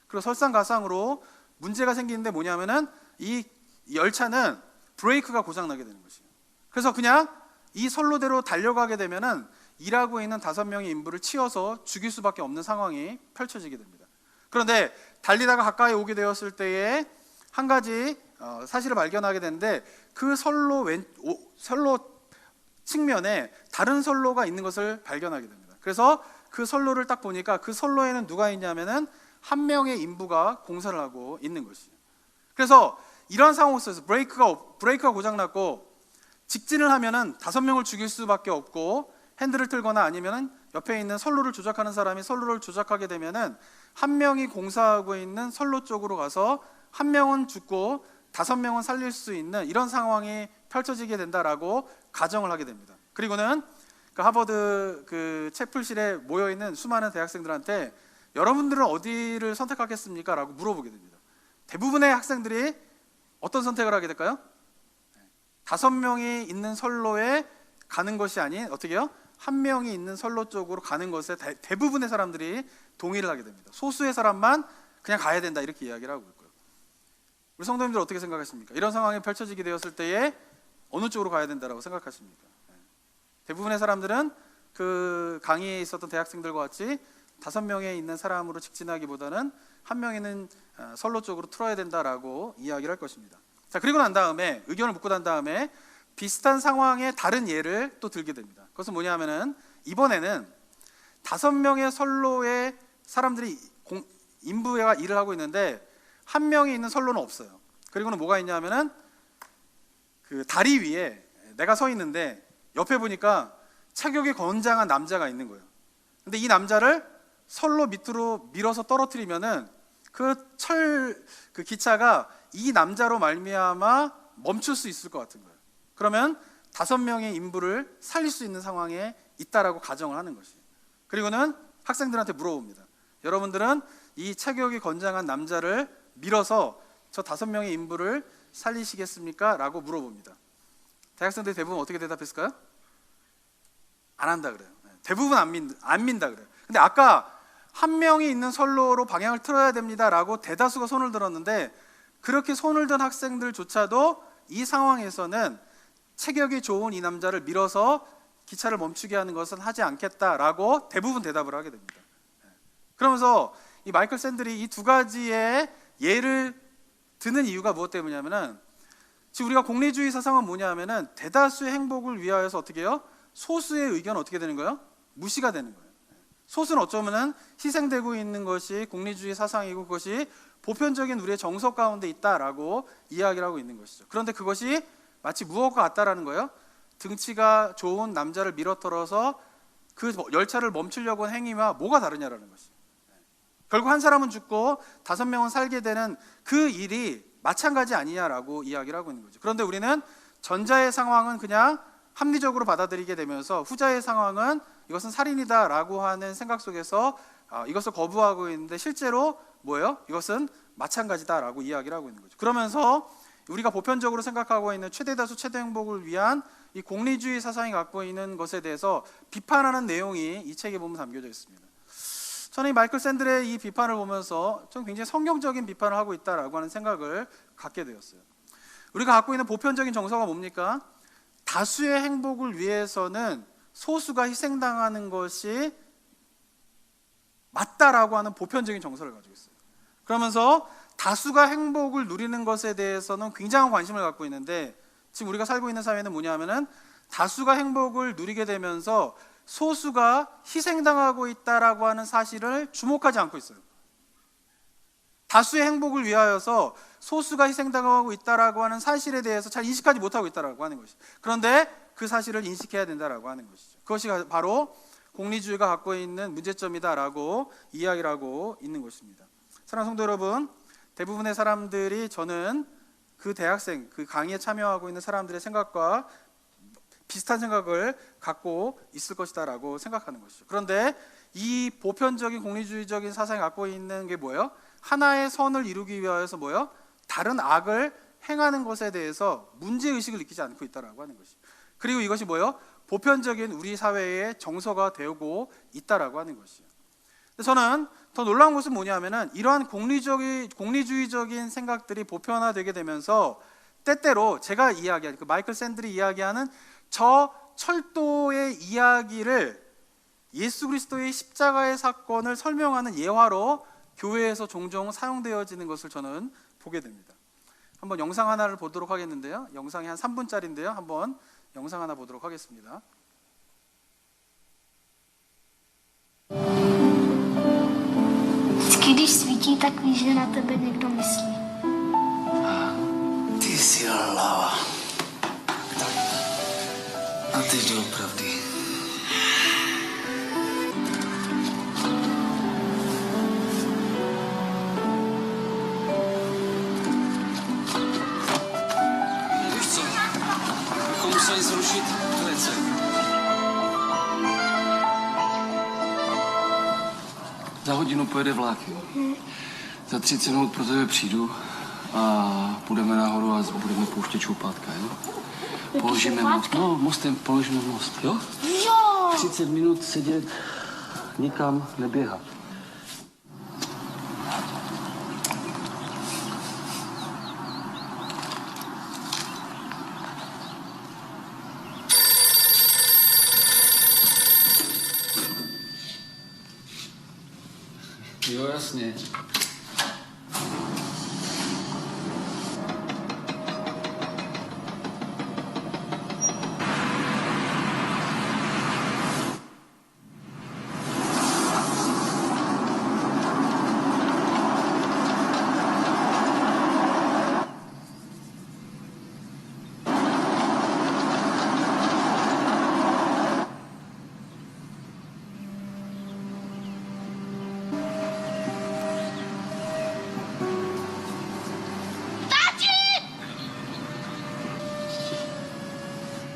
그리고 설상가상으로 문제가 생기는데 뭐냐면은 이 열차는 브레이크가 고장나게 되는 것이에요. 그래서 그냥 이 선로대로 달려가게 되면은 일하고 있는 5명의 인부를 치어서 죽일 수밖에 없는 상황이 펼쳐지게 됩니다. 그런데 달리다가 가까이 오게 되었을 때에 한 가지 사실을 발견하게 되는데 그 선로 측면에 다른 선로가 있는 것을 발견하게 됩니다. 그래서 그 선로를 딱 보니까 그 선로에는 누가 있냐면은 한 명의 인부가 공사를 하고 있는 것이에요. 그래서 이런 상황 속에서 브레이크가 고장났고 직진을 하면은 5명을 죽일 수밖에 없고 핸들을 틀거나 아니면은 옆에 있는 선로를 조작하는 사람이 선로를 조작하게 되면은 한 명이 공사하고 있는 선로 쪽으로 가서 한 명은 죽고 5명은 살릴 수 있는 이런 상황이 펼쳐지게 된다라고 가정을 하게 됩니다. 그리고는 그 하버드 그 채플실에 모여 있는 수많은 대학생들한테 여러분들은 어디를 선택하겠습니까? 라고 물어보게 됩니다. 대부분의 학생들이 어떤 선택을 하게 될까요? 5명이 있는 선로에 가는 것이 아닌 어떻게요? 한 명이 있는 선로 쪽으로 가는 것에 대부분의 사람들이 동의를 하게 됩니다. 소수의 사람만 그냥 가야 된다 이렇게 이야기를 하고 있고요. 우리 성도님들 어떻게 생각하십니까? 이런 상황이 펼쳐지게 되었을 때에 어느 쪽으로 가야 된다라고 생각하십니까? 대부분의 사람들은 그 강의에 있었던 대학생들과 같이 5명에 있는 사람으로 직진하기보다는 한 명에는 선로 쪽으로 틀어야 된다라고 이야기를 할 것입니다. 자, 그리고 난 다음에 의견을 묻고 난 다음에 비슷한 상황의 다른 예를 또 들게 됩니다. 그것은 뭐냐면은 이번에는 5명의 선로에 사람들이 인부가 일을 하고 있는데 한 명이 있는 선로는 없어요. 그리고는 뭐가 있냐면은 그 다리 위에 내가 서 있는데 옆에 보니까 체격이 건장한 남자가 있는 거예요. 근데 이 남자를 선로 밑으로 밀어서 떨어뜨리면은 그 기차가 이 남자로 말미암아 멈출 수 있을 것 같은 거예요. 그러면 5명의 인부를 살릴 수 있는 상황에 있다라고 가정을 하는 것이에요. 그리고는 학생들한테 물어봅니다. 여러분들은 이 체격이 건장한 남자를 밀어서 저 5명의 인부를 살리시겠습니까? 라고 물어봅니다. 대학생들이 대부분 어떻게 대답했을까요? 안 한다 그래요. 대부분 안 민다 그래요. 근데 아까 한 명이 있는 선로로 방향을 틀어야 됩니다 라고 대다수가 손을 들었는데 그렇게 손을 든 학생들조차도 이 상황에서는 체격이 좋은 이 남자를 밀어서 기차를 멈추게 하는 것은 하지 않겠다라고 대부분 대답을 하게 됩니다. 그러면서 이 마이클 샌들이 이 2가지의 예를 드는 이유가 무엇 때문이냐면은 지금 우리가 공리주의 사상은 뭐냐면은 대다수의 행복을 위하여서 어떻게 해요? 소수의 의견은 어떻게 되는 거예요? 무시가 되는 거예요. 소수는 어쩌면은 희생되고 있는 것이 공리주의 사상이고 그것이 보편적인 우리의 정서 가운데 있다라고 이야기를 하고 있는 것이죠. 그런데 그것이 마치 무엇과 같다라는 거예요? 등치가 좋은 남자를 밀어털어서 그 열차를 멈추려고 한 행위와 뭐가 다르냐라는 것이죠. 결국 한 사람은 죽고 5명은 살게 되는 그 일이 마찬가지 아니냐라고 이야기를 하고 있는 거죠. 그런데 우리는 전자의 상황은 그냥 합리적으로 받아들이게 되면서 후자의 상황은 이것은 살인이다라고 하는 생각 속에서 이것을 거부하고 있는데 실제로 뭐예요? 이것은 마찬가지다라고 이야기를 하고 있는 거죠. 그러면서 우리가 보편적으로 생각하고 있는 최대다수 최대 행복을 위한 이 공리주의 사상이 갖고 있는 것에 대해서 비판하는 내용이 이 책에 보면 담겨져 있습니다. 저는 이 마이클 샌들의 이 비판을 보면서 좀 굉장히 성경적인 비판을 하고 있다라고 하는 생각을 갖게 되었어요. 우리가 갖고 있는 보편적인 정서가 뭡니까? 다수의 행복을 위해서는 소수가 희생당하는 것이 맞다라고 하는 보편적인 정서를 가지고 있어요. 그러면서 다수가 행복을 누리는 것에 대해서는 굉장한 관심을 갖고 있는데 지금 우리가 살고 있는 사회는 뭐냐면은 다수가 행복을 누리게 되면서 소수가 희생당하고 있다라고 하는 사실을 주목하지 않고 있어요. 다수의 행복을 위하여서 소수가 희생당하고 있다라고 하는 사실에 대해서 잘 인식하지 못하고 있다라고 하는 것이죠. 그런데 그 사실을 인식해야 된다라고 하는 것이죠. 그것이 바로 공리주의가 갖고 있는 문제점이다라고 이야기를 하고 있는 것입니다. 사랑하는 성도 여러분, 대부분의 사람들이 저는 그 대학생, 그 강의에 참여하고 있는 사람들의 생각과 비슷한 생각을 갖고 있을 것이다라고 생각하는 것이죠. 그런데 이 보편적인 공리주의적인 사상이 갖고 있는 게 뭐예요? 하나의 선을 이루기 위하여서 뭐예요? 다른 악을 행하는 것에 대해서 문제 의식을 느끼지 않고 있다라고 하는 것이. 그리고 이것이 뭐예요? 보편적인 우리 사회의 정서가 되고 있다라고 하는 것이에요. 저는 더 놀라운 것은 뭐냐면은 이러한 공리주의적인 생각들이 보편화되게 되면서 때때로 제가 이야기하는 그 마이클 샌들이 이야기하는 저 철도의 이야기를 예수 그리스도의 십자가의 사건을 설명하는 예화로 교회에서 종종 사용되어지는 것을 저는 보게 됩니다. 한번 영상 하나를 보도록 하겠는데요. 영상이 한 3분짜리인데요. 한번 영상 하나 보도록 하겠습니다. Když svítí, tak víš, že na tebe někdo myslí. Ty jsi lava. Tak. A teď doopravdy. Víš co? Bychom museli zrušit klece. Za hodinu pojede vlak. Za 30 minut pro tebe přijdu a půjdeme nahoru a budeme pouštět čoupátka, jo? Položíme most. No, mostem položíme most, jo? Jo! 30 minut sedět, nikam neběhat. Jo, jasně.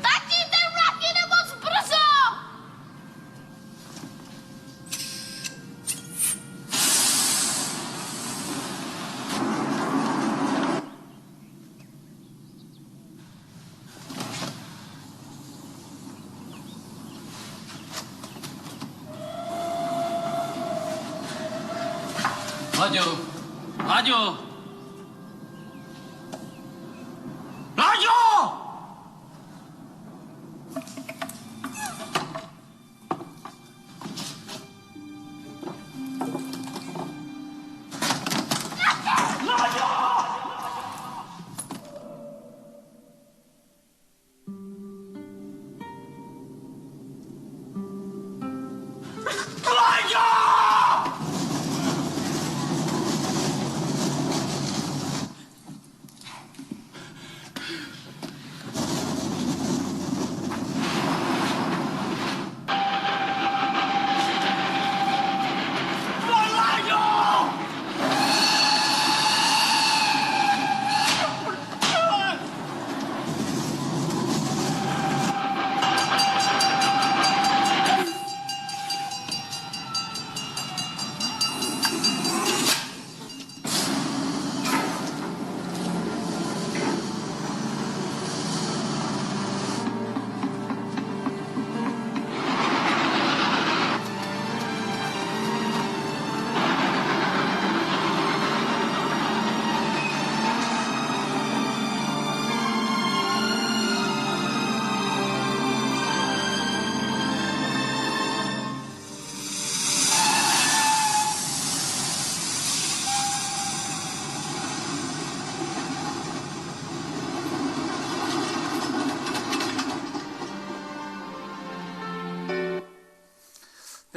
Tati, ten vlak jede moc brzo! Láďo! Láďo! Láďo!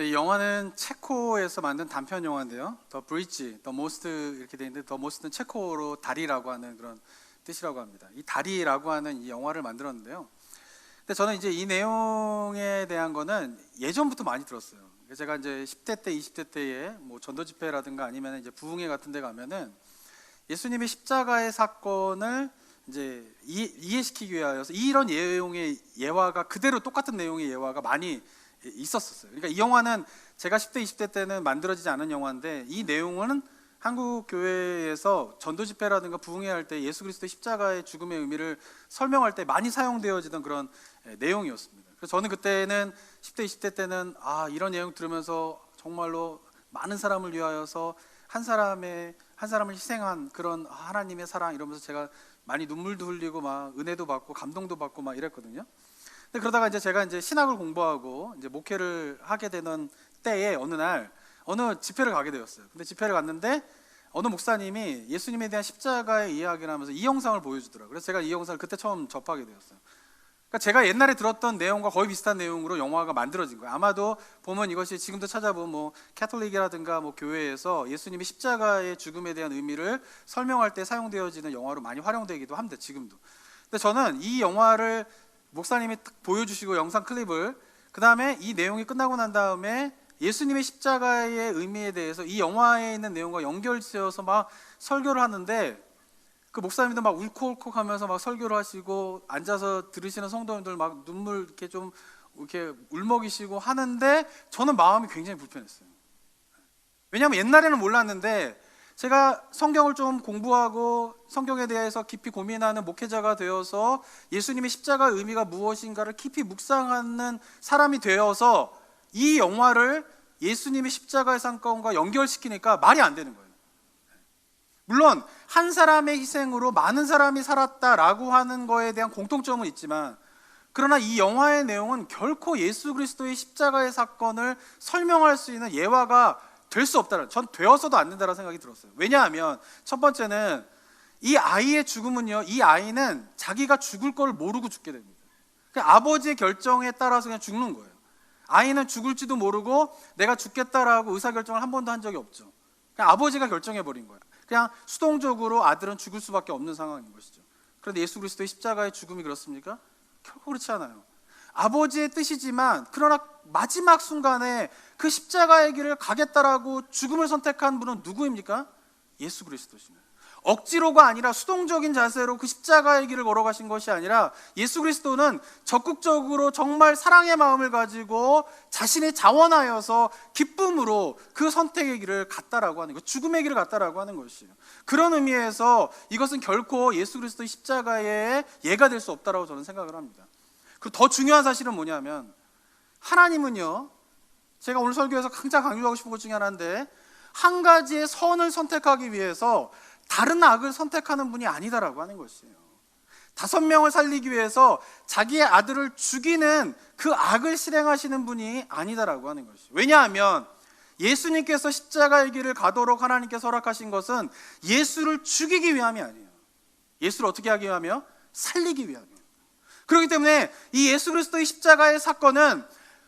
네, 이 영화는 체코에서 만든 단편 영화인데요. 더 브릿지, 더 모스트 이렇게 되어 있는데 더 모스트는 체코어로 다리라고 하는 그런 뜻이라고 합니다. 이 다리라고 하는 이 영화를 만들었는데요. 근데 저는 이제 이 내용에 대한 거는 예전부터 많이 들었어요. 제가 이제 10대 때, 20대 때에 뭐 전도 집회라든가 아니면 이제 부흥회 같은 데 가면은 예수님의 십자가의 사건을 이제 이해시키기 위하여서 이런 내용의 예화가 그대로 똑같은 내용의 예화가 많이 있었었어요. 그러니까 이 영화는 제가 10대, 20대 때는 만들어지지 않은 영화인데 이 내용은 한국 교회에서 전도 집회라든가 부흥회 할 때 예수 그리스도의 십자가의 죽음의 의미를 설명할 때 많이 사용되어지던 그런 내용이었습니다. 그래서 저는 그때는 10대 20대 때는 이런 내용 들으면서 정말로 많은 사람을 위하여서 한 사람을 희생한 그런 하나님의 사랑 이러면서 제가 많이 눈물도 흘리고 막 은혜도 받고 감동도 받고 막 이랬거든요. 근데 그러다가 이제 제가 이제 신학을 공부하고 이제 목회를 하게 되는 때에 어느 집회를 가게 되었어요. 근데 집회를 갔는데 어느 목사님이 예수님에 대한 십자가의 이야기를 하면서 이 영상을 보여주더라고요. 그래서 제가 이 영상을 그때 처음 접하게 되었어요. 그러니까 제가 옛날에 들었던 내용과 거의 비슷한 내용으로 영화가 만들어진 거예요. 아마도 보면 이것이 지금도 찾아보면 뭐 캐톨릭이라든가 뭐 교회에서 예수님이 십자가의 죽음에 대한 의미를 설명할 때 사용되어지는 영화로 많이 활용되기도 합니다. 지금도. 근데 저는 이 영화를 목사님이 딱 보여주시고 영상 클립을 그 다음에 이 내용이 끝나고 난 다음에 예수님의 십자가의 의미에 대해서 이 영화에 있는 내용과 연결지어서 막 설교를 하는데 그 목사님도 막 울컥울컥 하면서 막 설교를 하시고 앉아서 들으시는 성도님들 막 눈물 이렇게 좀 이렇게 울먹이시고 하는데 저는 마음이 굉장히 불편했어요. 왜냐하면 옛날에는 몰랐는데 제가 성경을 좀 공부하고 성경에 대해서 깊이 고민하는 목회자가 되어서 예수님의 십자가의 의미가 무엇인가를 깊이 묵상하는 사람이 되어서 이 영화를 예수님의 십자가의 사건과 연결시키니까 말이 안 되는 거예요. 물론 한 사람의 희생으로 많은 사람이 살았다라고 하는 거에 대한 공통점은 있지만 그러나 이 영화의 내용은 결코 예수 그리스도의 십자가의 사건을 설명할 수 있는 예화가 될 수 없다는, 전 되어서도 안 된다는 생각이 들었어요. 왜냐하면 첫 번째는 이 아이의 죽음은요, 이 아이는 자기가 죽을 걸 모르고 죽게 됩니다. 그러니까 아버지의 결정에 따라서 그냥 죽는 거예요. 아이는 죽을지도 모르고 내가 죽겠다라고 의사결정을 한 번도 한 적이 없죠. 그냥 아버지가 결정해버린 거예요. 그냥 수동적으로 아들은 죽을 수밖에 없는 상황인 것이죠. 그런데 예수 그리스도의 십자가의 죽음이 그렇습니까? 결코 그렇지 않아요. 아버지의 뜻이지만 그러나 마지막 순간에 그 십자가의 길을 가겠다라고 죽음을 선택한 분은 누구입니까? 예수 그리스도십니다. 억지로가 아니라 수동적인 자세로 그 십자가의 길을 걸어가신 것이 아니라 예수 그리스도는 적극적으로 정말 사랑의 마음을 가지고 자신이 자원하여서 기쁨으로 그 선택의 길을 갔다라고 하는 것, 죽음의 길을 갔다라고 하는 것이에요. 그런 의미에서 이것은 결코 예수 그리스도의 십자가의 예가 될 수 없다라고 저는 생각을 합니다. 그리고 더 중요한 사실은 뭐냐면 하나님은요, 제가 오늘 설교에서 가장 강조하고 싶은 것 중에 하나인데 한 가지의 선을 선택하기 위해서 다른 악을 선택하는 분이 아니다라고 하는 것이에요. 5명을 살리기 위해서 자기의 아들을 죽이는 그 악을 실행하시는 분이 아니다라고 하는 것이에요. 왜냐하면 예수님께서 십자가의 길을 가도록 하나님께서 허락하신 것은 예수를 죽이기 위함이 아니에요. 예수를 어떻게 하기 위하며? 살리기 위함이에요. 그렇기 때문에 이 예수 그리스도의 십자가의 사건은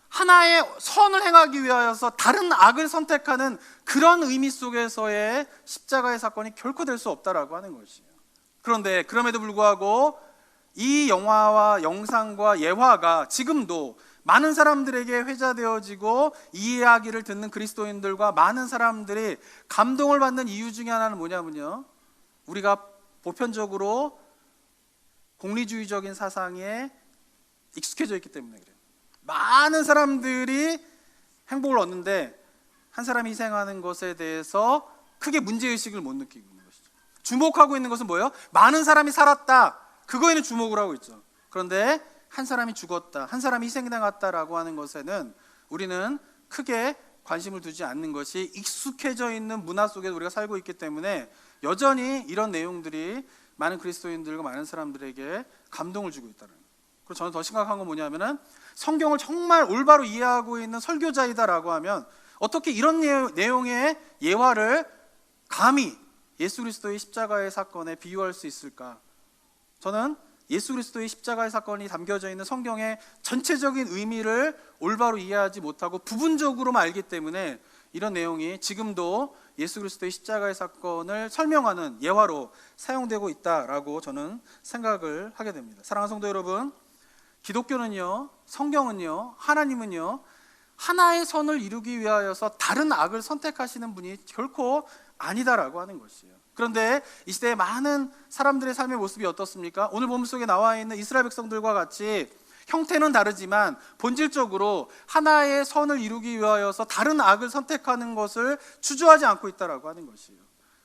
하나의 선을 행하기 위하여서 다른 악을 선택하는 그런 의미 속에서의 십자가의 사건이 결코 될 수 없다라고 하는 것이에요. 그런데 그럼에도 불구하고 이 영화와 영상과 예화가 지금도 많은 사람들에게 회자되어지고 이 이야기를 듣는 그리스도인들과 많은 사람들이 감동을 받는 이유 중에 하나는 뭐냐면요, 우리가 보편적으로 공리주의적인 사상에 익숙해져 있기 때문에 그래요. 많은 사람들이 행복을 얻는데 한 사람이 희생하는 것에 대해서 크게 문제의식을 못 느끼고 있는 것이죠. 주목하고 있는 것은 뭐예요? 많은 사람이 살았다, 그거에는 주목을 하고 있죠. 그런데 한 사람이 죽었다, 한 사람이 희생당했다라고 하는 것에는 우리는 크게 관심을 두지 않는 것이 익숙해져 있는 문화 속에 우리가 살고 있기 때문에 여전히 이런 내용들이 많은 그리스도인들과 많은 사람들에게 감동을 주고 있다는 거예요. 그리고 저는 더 심각한 건 뭐냐면은 성경을 정말 올바로 이해하고 있는 설교자이다라고 하면 어떻게 이런 내용의 예화를 감히 예수 그리스도의 십자가의 사건에 비유할 수 있을까? 저는 예수 그리스도의 십자가의 사건이 담겨져 있는 성경의 전체적인 의미를 올바로 이해하지 못하고 부분적으로만 알기 때문에 이런 내용이 지금도 예수 그리스도의 십자가의 사건을 설명하는 예화로 사용되고 있다라고 저는 생각을 하게 됩니다. 사랑하는 성도 여러분, 기독교는요, 성경은요, 하나님은요, 하나의 선을 이루기 위하여서 다른 악을 선택하시는 분이 결코 아니다라고 하는 것이에요. 그런데 이 시대에 많은 사람들의 삶의 모습이 어떻습니까? 오늘 본문 속에 나와 있는 이스라엘 백성들과 같이 형태는 다르지만 본질적으로 하나의 선을 이루기 위하여서 다른 악을 선택하는 것을 주저하지 않고 있다라고 하는 것이에요.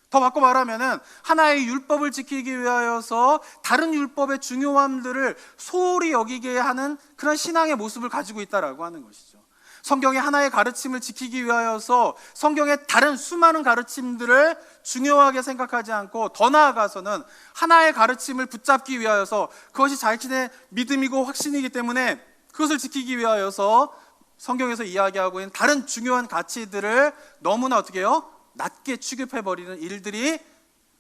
더 바꿔 말하면은 하나의 율법을 지키기 위하여서 다른 율법의 중요함들을 소홀히 여기게 하는 그런 신앙의 모습을 가지고 있다라고 하는 것이죠. 성경의 하나의 가르침을 지키기 위하여서 성경의 다른 수많은 가르침들을 중요하게 생각하지 않고 더 나아가서는 하나의 가르침을 붙잡기 위하여서 그것이 자신의 믿음이고 확신이기 때문에 그것을 지키기 위하여서 성경에서 이야기하고 있는 다른 중요한 가치들을 너무나 어떻게 해요? 낮게 취급해버리는 일들이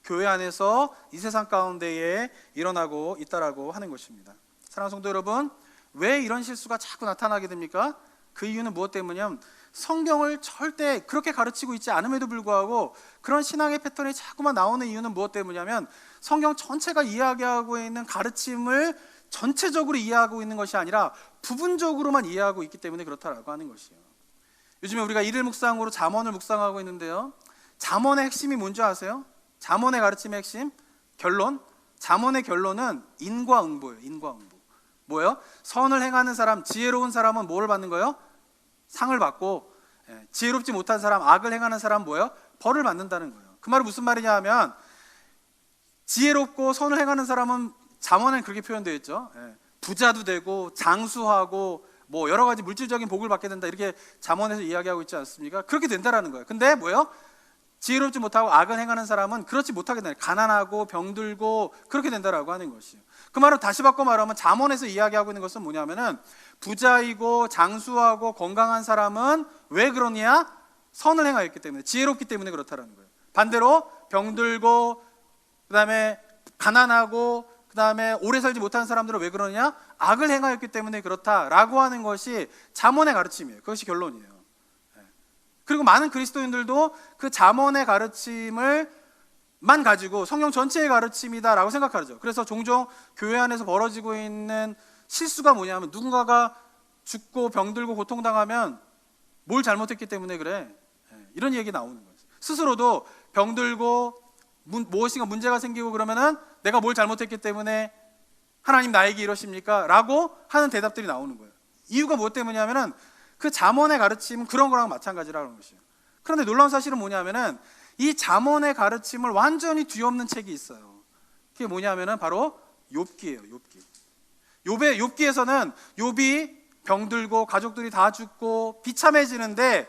교회 안에서 이 세상 가운데에 일어나고 있다라고 하는 것입니다. 사랑하는 성도 여러분, 왜 이런 실수가 자꾸 나타나게 됩니까? 그 이유는 무엇 때문이냐면 성경을 절대 그렇게 가르치고 있지 않음에도 불구하고 그런 신앙의 패턴이 자꾸만 나오는 이유는 무엇 때문이냐면 성경 전체가 이야기하고 있는 가르침을 전체적으로 이해하고 있는 것이 아니라 부분적으로만 이해하고 있기 때문에 그렇다라고 하는 것이에요. 요즘에 우리가 일일 묵상으로 잠언을 묵상하고 있는데요, 잠언의 핵심이 뭔지 아세요? 잠언의 가르침의 핵심, 결론, 잠언의 결론은 인과응보예요. 인과응보. 뭐예요? 선을 행하는 사람, 지혜로운 사람은 뭐를 받는 거예요? 상을 받고, 지혜롭지 못한 사람, 악을 행하는 사람은 뭐예요? 벌을 받는다는 거예요. 그 말은 무슨 말이냐 하면 지혜롭고 선을 행하는 사람은 잠언에는 그렇게 표현되어 있죠. 부자도 되고 장수하고 뭐 여러 가지 물질적인 복을 받게 된다, 이렇게 잠언에서 이야기하고 있지 않습니까? 그렇게 된다라는 거예요. 근데 뭐예요? 지혜롭지 못하고 악을 행하는 사람은 그렇지 못하게 된다. 가난하고 병들고 그렇게 된다라고 하는 것이에요. 그 말을 다시 바꿔 말하면 잠언에서 이야기하고 있는 것은 뭐냐면은 부자이고 장수하고 건강한 사람은 왜 그러냐? 선을 행하였기 때문에, 지혜롭기 때문에 그렇다라는 거예요. 반대로 병들고 그다음에 가난하고 그다음에 오래 살지 못하는 사람들은 왜 그러냐? 악을 행하였기 때문에 그렇다라고 하는 것이 잠언의 가르침이에요. 그것이 결론이에요. 그리고 많은 그리스도인들도 그 잠언의 가르침을 만 가지고 성경 전체의 가르침이다라고 생각하죠. 그래서 종종 교회 안에서 벌어지고 있는 실수가 뭐냐면 누군가가 죽고 병들고 고통당하면 뭘 잘못했기 때문에 그래, 이런 얘기 나오는 거예요. 스스로도 병들고 무엇인가 문제가 생기고 그러면은 내가 뭘 잘못했기 때문에 하나님 나에게 이러십니까? 라고 하는 대답들이 나오는 거예요. 이유가 무엇 때문이냐면은 그 잠언의 가르침은 그런 거랑 마찬가지라는 것이에요. 그런데 놀라운 사실은 뭐냐면은 이 잠언의 가르침을 완전히 뒤엎는 책이 있어요. 그게 뭐냐면은 바로 욥기예요. 욥기에서는 욥이 병들고 가족들이 다 죽고 비참해지는데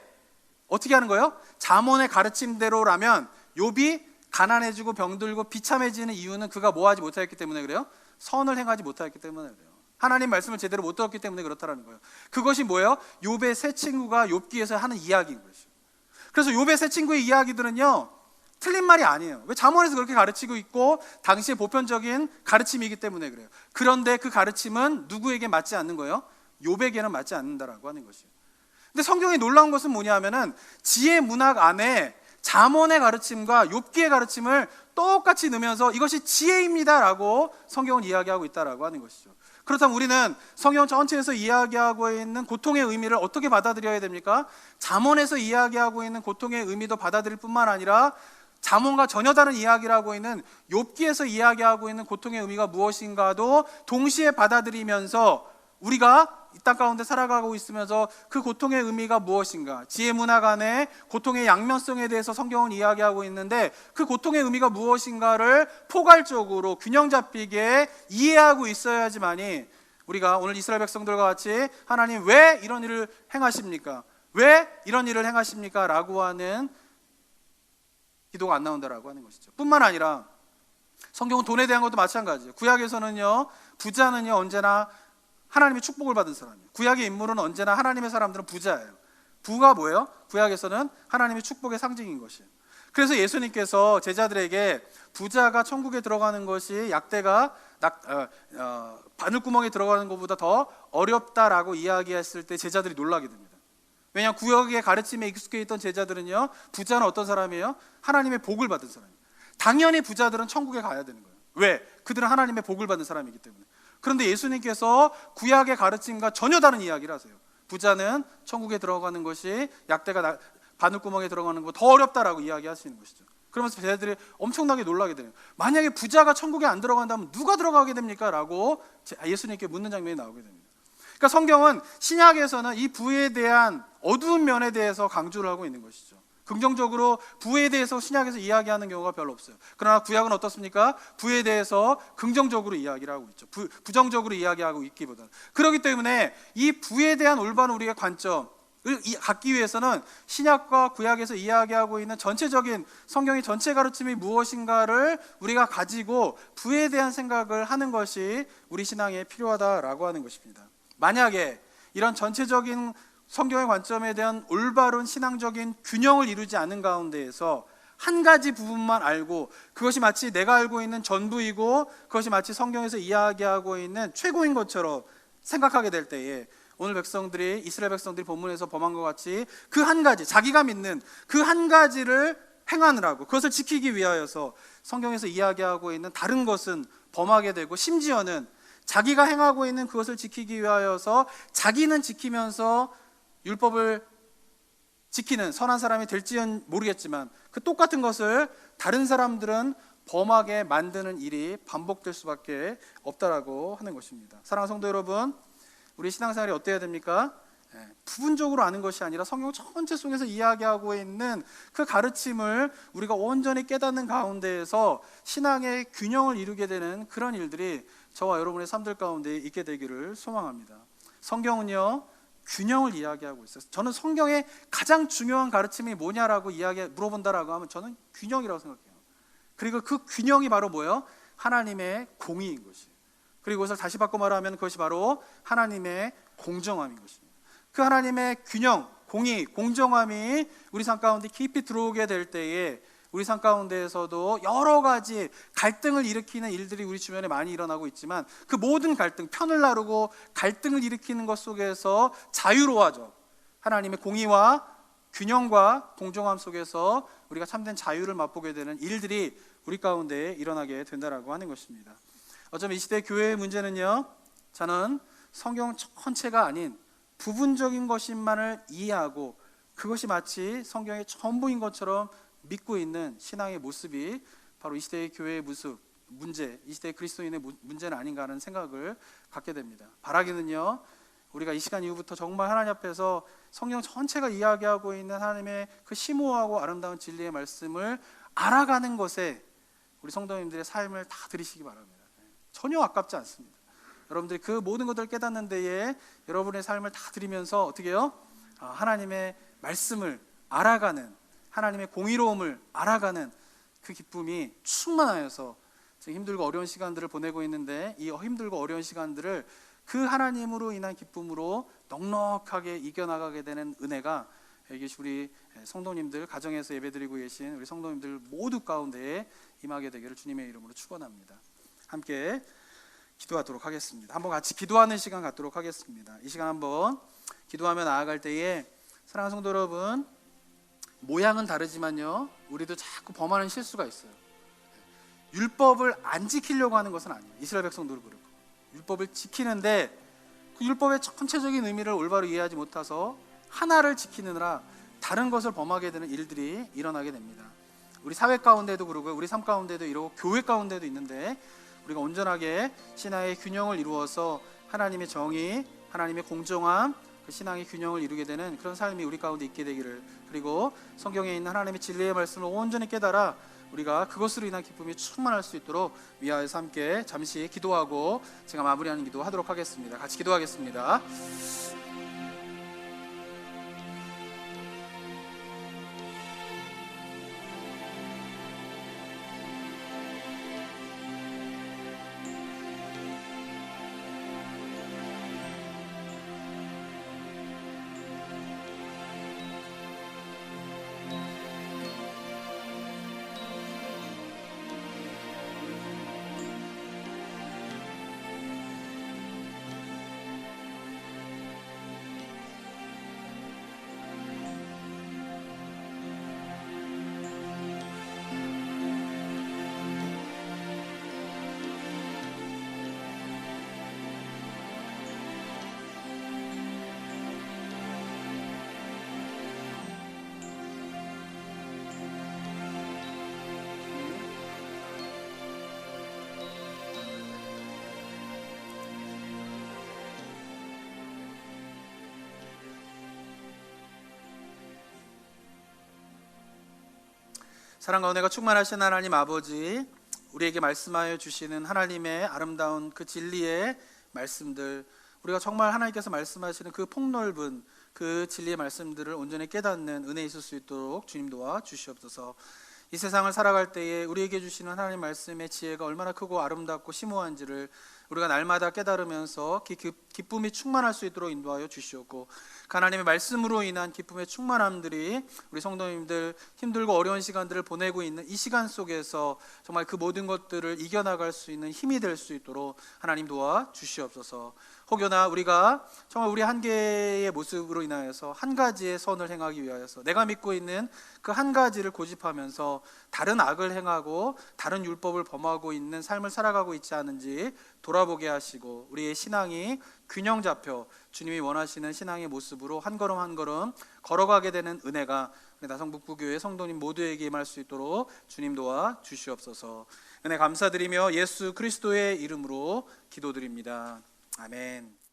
어떻게 하는 거예요? 잠언의 가르침대로라면 욥이 가난해지고 병들고 비참해지는 이유는 그가 뭐 하지 못하였기 때문에 그래요? 선을 행하지 못하였기 때문에 그래요. 하나님 말씀을 제대로 못 들었기 때문에 그렇다는 거예요. 그것이 뭐예요? 욥의 세 친구가 욥기에서 하는 이야기인 것이죠. 그래서 욥의 세 친구의 이야기들은요, 틀린 말이 아니에요. 왜? 잠언에서 그렇게 가르치고 있고 당시의 보편적인 가르침이기 때문에 그래요. 그런데 그 가르침은 누구에게 맞지 않는 거예요? 욥에게는 맞지 않는다라고 하는 것이에요. 근데 성경이 놀라운 것은 뭐냐면은 지혜 문학 안에 잠언의 가르침과 욥기의 가르침을 똑같이 넣으면서 이것이 지혜입니다라고 성경은 이야기하고 있다라고 하는 것이죠. 그렇다면 우리는 성경 전체에서 이야기하고 있는 고통의 의미를 어떻게 받아들여야 됩니까? 잠언에서 이야기하고 있는 고통의 의미도 받아들일 뿐만 아니라 잠언과 전혀 다른 이야기를 하고 있는 욥기에서 이야기하고 있는 고통의 의미가 무엇인가도 동시에 받아들이면서 우리가 이 땅 가운데 살아가고 있으면서 그 고통의 의미가 무엇인가, 지혜 문학 안에 고통의 양면성에 대해서 성경은 이야기하고 있는데 그 고통의 의미가 무엇인가를 포괄적으로 균형 잡히게 이해하고 있어야지만이 우리가 오늘 이스라엘 백성들과 같이 하나님 왜 이런 일을 행하십니까? 왜 이런 일을 행하십니까? 라고 하는 기도가 안 나온다라고 하는 것이죠. 뿐만 아니라 성경은 돈에 대한 것도 마찬가지예요. 구약에서는요, 부자는요 언제나 하나님의 축복을 받은 사람이에요. 구약의 인물은 언제나 하나님의 사람들은 부자예요. 부가 뭐예요? 구약에서는 하나님의 축복의 상징인 것이에요. 그래서 예수님께서 제자들에게 부자가 천국에 들어가는 것이 약대가 바늘구멍에 들어가는 것보다 더 어렵다라고 이야기했을 때 제자들이 놀라게 됩니다. 왜냐하면 구약의 가르침에 익숙해 있던 제자들은요, 부자는 어떤 사람이에요? 하나님의 복을 받은 사람이에요. 당연히 부자들은 천국에 가야 되는 거예요. 왜? 그들은 하나님의 복을 받은 사람이기 때문에. 그런데 예수님께서 구약의 가르침과 전혀 다른 이야기를 하세요. 부자는 천국에 들어가는 것이 약대가 바늘구멍에 들어가는 것보다 더 어렵다라고 이야기하시는 것이죠. 그러면서 제자들이 엄청나게 놀라게 돼요. 만약에 부자가 천국에 안 들어간다면 누가 들어가게 됩니까? 라고 예수님께 묻는 장면이 나오게 됩니다. 그러니까 성경은 신약에서는 이 부에 대한 어두운 면에 대해서 강조를 하고 있는 것이죠. 긍정적으로 부에 대해서 신약에서 이야기하는 경우가 별로 없어요. 그러나 구약은 어떻습니까? 부에 대해서 긍정적으로 이야기를 하고 있죠. 부정적으로 이야기하고 있기보다는. 그렇기 때문에 이 부에 대한 올바른 우리의 관점을 갖기 위해서는 신약과 구약에서 이야기하고 있는 전체적인 성경의 전체 가르침이 무엇인가를 우리가 가지고 부에 대한 생각을 하는 것이 우리 신앙에 필요하다라고 하는 것입니다. 만약에 이런 전체적인 성경의 관점에 대한 올바른 신앙적인 균형을 이루지 않은 가운데에서 한 가지 부분만 알고 그것이 마치 내가 알고 있는 전부이고 그것이 마치 성경에서 이야기하고 있는 최고인 것처럼 생각하게 될 때에 오늘 백성들이, 이스라엘 백성들이 본문에서 범한 것 같이 그 한 가지, 자기가 믿는 그 한 가지를 행하느라고, 그것을 지키기 위하여서 성경에서 이야기하고 있는 다른 것은 범하게 되고, 심지어는 자기가 행하고 있는 그것을 지키기 위하여서 자기는 지키면서 율법을 지키는 선한 사람이 될지는 모르겠지만 그 똑같은 것을 다른 사람들은 범하게 만드는 일이 반복될 수밖에 없다라고 하는 것입니다. 사랑하는 성도 여러분, 우리 신앙생활이 어때야 됩니까? 부분적으로 아는 것이 아니라 성경 전체 속에서 이야기하고 있는 그 가르침을 우리가 온전히 깨닫는 가운데에서 신앙의 균형을 이루게 되는 그런 일들이 저와 여러분의 삶들 가운데 있게 되기를 소망합니다. 성경은요, 균형을 이야기하고 있어요. 저는 성경의 가장 중요한 가르침이 뭐냐라고 물어본다라고 하면 저는 균형이라고 생각해요. 그리고 그 균형이 바로 뭐예요? 하나님의 공의인 것이에요. 그리고 그것을 다시 바꿔 말하면 그것이 바로 하나님의 공정함인 것입니다. 그 하나님의 균형, 공의, 공정함이 우리 삶 가운데 깊이 들어오게 될 때에 우리 삶 가운데에서도 여러 가지 갈등을 일으키는 일들이 우리 주변에 많이 일어나고 있지만 그 모든 갈등, 편을 나누고 갈등을 일으키는 것 속에서 자유로워져 하나님의 공의와 균형과 공정함 속에서 우리가 참된 자유를 맛보게 되는 일들이 우리 가운데 일어나게 된다라고 하는 것입니다. 어쩌면 이 시대 교회의 문제는요, 저는 성경 전체가 아닌 부분적인 것만을 이해하고 그것이 마치 성경의 전부인 것처럼 믿고 있는 신앙의 모습이 바로 이 시대의 교회의 문제, 이 시대의 그리스도인의 문제는 아닌가 하는 생각을 갖게 됩니다. 바라기는요, 우리가 이 시간 이후부터 정말 하나님 앞에서 성경 전체가 이야기하고 있는 하나님의 그 심오하고 아름다운 진리의 말씀을 알아가는 것에 우리 성도님들의 삶을 다 드리시기 바랍니다. 전혀 아깝지 않습니다. 여러분들이 그 모든 것들을 깨닫는 데에 여러분의 삶을 다 드리면서 어떻게 해요? 하나님의 말씀을 알아가는, 하나님의 공의로움을 알아가는 그 기쁨이 충만하여서 지금 힘들고 어려운 시간들을 보내고 있는데 이 힘들고 어려운 시간들을 그 하나님으로 인한 기쁨으로 넉넉하게 이겨나가게 되는 은혜가 이것이 우리 성도님들, 가정에서 예배드리고 계신 우리 성도님들 모두 가운데에 임하게 되기를 주님의 이름으로 축원합니다. 함께 기도하도록 하겠습니다. 한번 같이 기도하는 시간 갖도록 하겠습니다. 이 시간 한번 기도하며 나아갈 때에 사랑하는 성도 여러분, 모양은 다르지만요, 우리도 자꾸 범하는 실수가 있어요. 율법을 안 지키려고 하는 것은 아니에요. 이스라엘 백성들도 그렇고 율법을 지키는데 그 율법의 전체적인 의미를 올바로 이해하지 못해서 하나를 지키느라 다른 것을 범하게 되는 일들이 일어나게 됩니다. 우리 사회 가운데도 그러고 우리 삶 가운데도 이러고 교회 가운데도 있는데 우리가 온전하게 신앙의 균형을 이루어서 하나님의 정의, 하나님의 공정함, 그 신앙의 균형을 이루게 되는 그런 삶이 우리 가운데 있게 되기를, 그리고 성경에 있는 하나님의 진리의 말씀을 온전히 깨달아 우리가 그것으로 인한 기쁨이 충만할 수 있도록 위하여서 함께 잠시 기도하고 제가 마무리하는 기도 하도록 하겠습니다. 같이 기도하겠습니다. 사랑과 은혜가 충만하신 하나님 아버지, 우리에게 말씀하여 주시는 하나님의 아름다운 그 진리의 말씀들, 우리가 정말 하나님께서 말씀하시는 그 폭넓은 그 진리의 말씀들을 온전히 깨닫는 은혜 있을 수 있도록 주님 도와 주시옵소서. 이 세상을 살아갈 때에 우리에게 주시는 하나님 말씀의 지혜가 얼마나 크고 아름답고 심오한지를 우리가 날마다 깨달으면서 기쁨이 충만할 수 있도록 인도하여 주시옵고, 하나님의 말씀으로 인한 기쁨의 충만함들이 우리 성도님들 힘들고 어려운 시간들을 보내고 있는 이 시간 속에서 정말 그 모든 것들을 이겨나갈 수 있는 힘이 될 수 있도록 하나님 도와 주시옵소서. 혹여나 우리가 정말 우리 한계의 모습으로 인하여서 한 가지의 선을 행하기 위하여서 내가 믿고 있는 그 한 가지를 고집하면서 다른 악을 행하고 다른 율법을 범하고 있는 삶을 살아가고 있지 않은지 돌아보게 하시고, 우리의 신앙이 균형 잡혀 주님이 원하시는 신앙의 모습으로 한 걸음 한 걸음 걸어가게 되는 은혜가 우리 나성북부교회 성도님 모두에게 임할 수 있도록 주님 도와 주시옵소서. 은혜 감사드리며 예수 그리스도의 이름으로 기도드립니다. 아멘.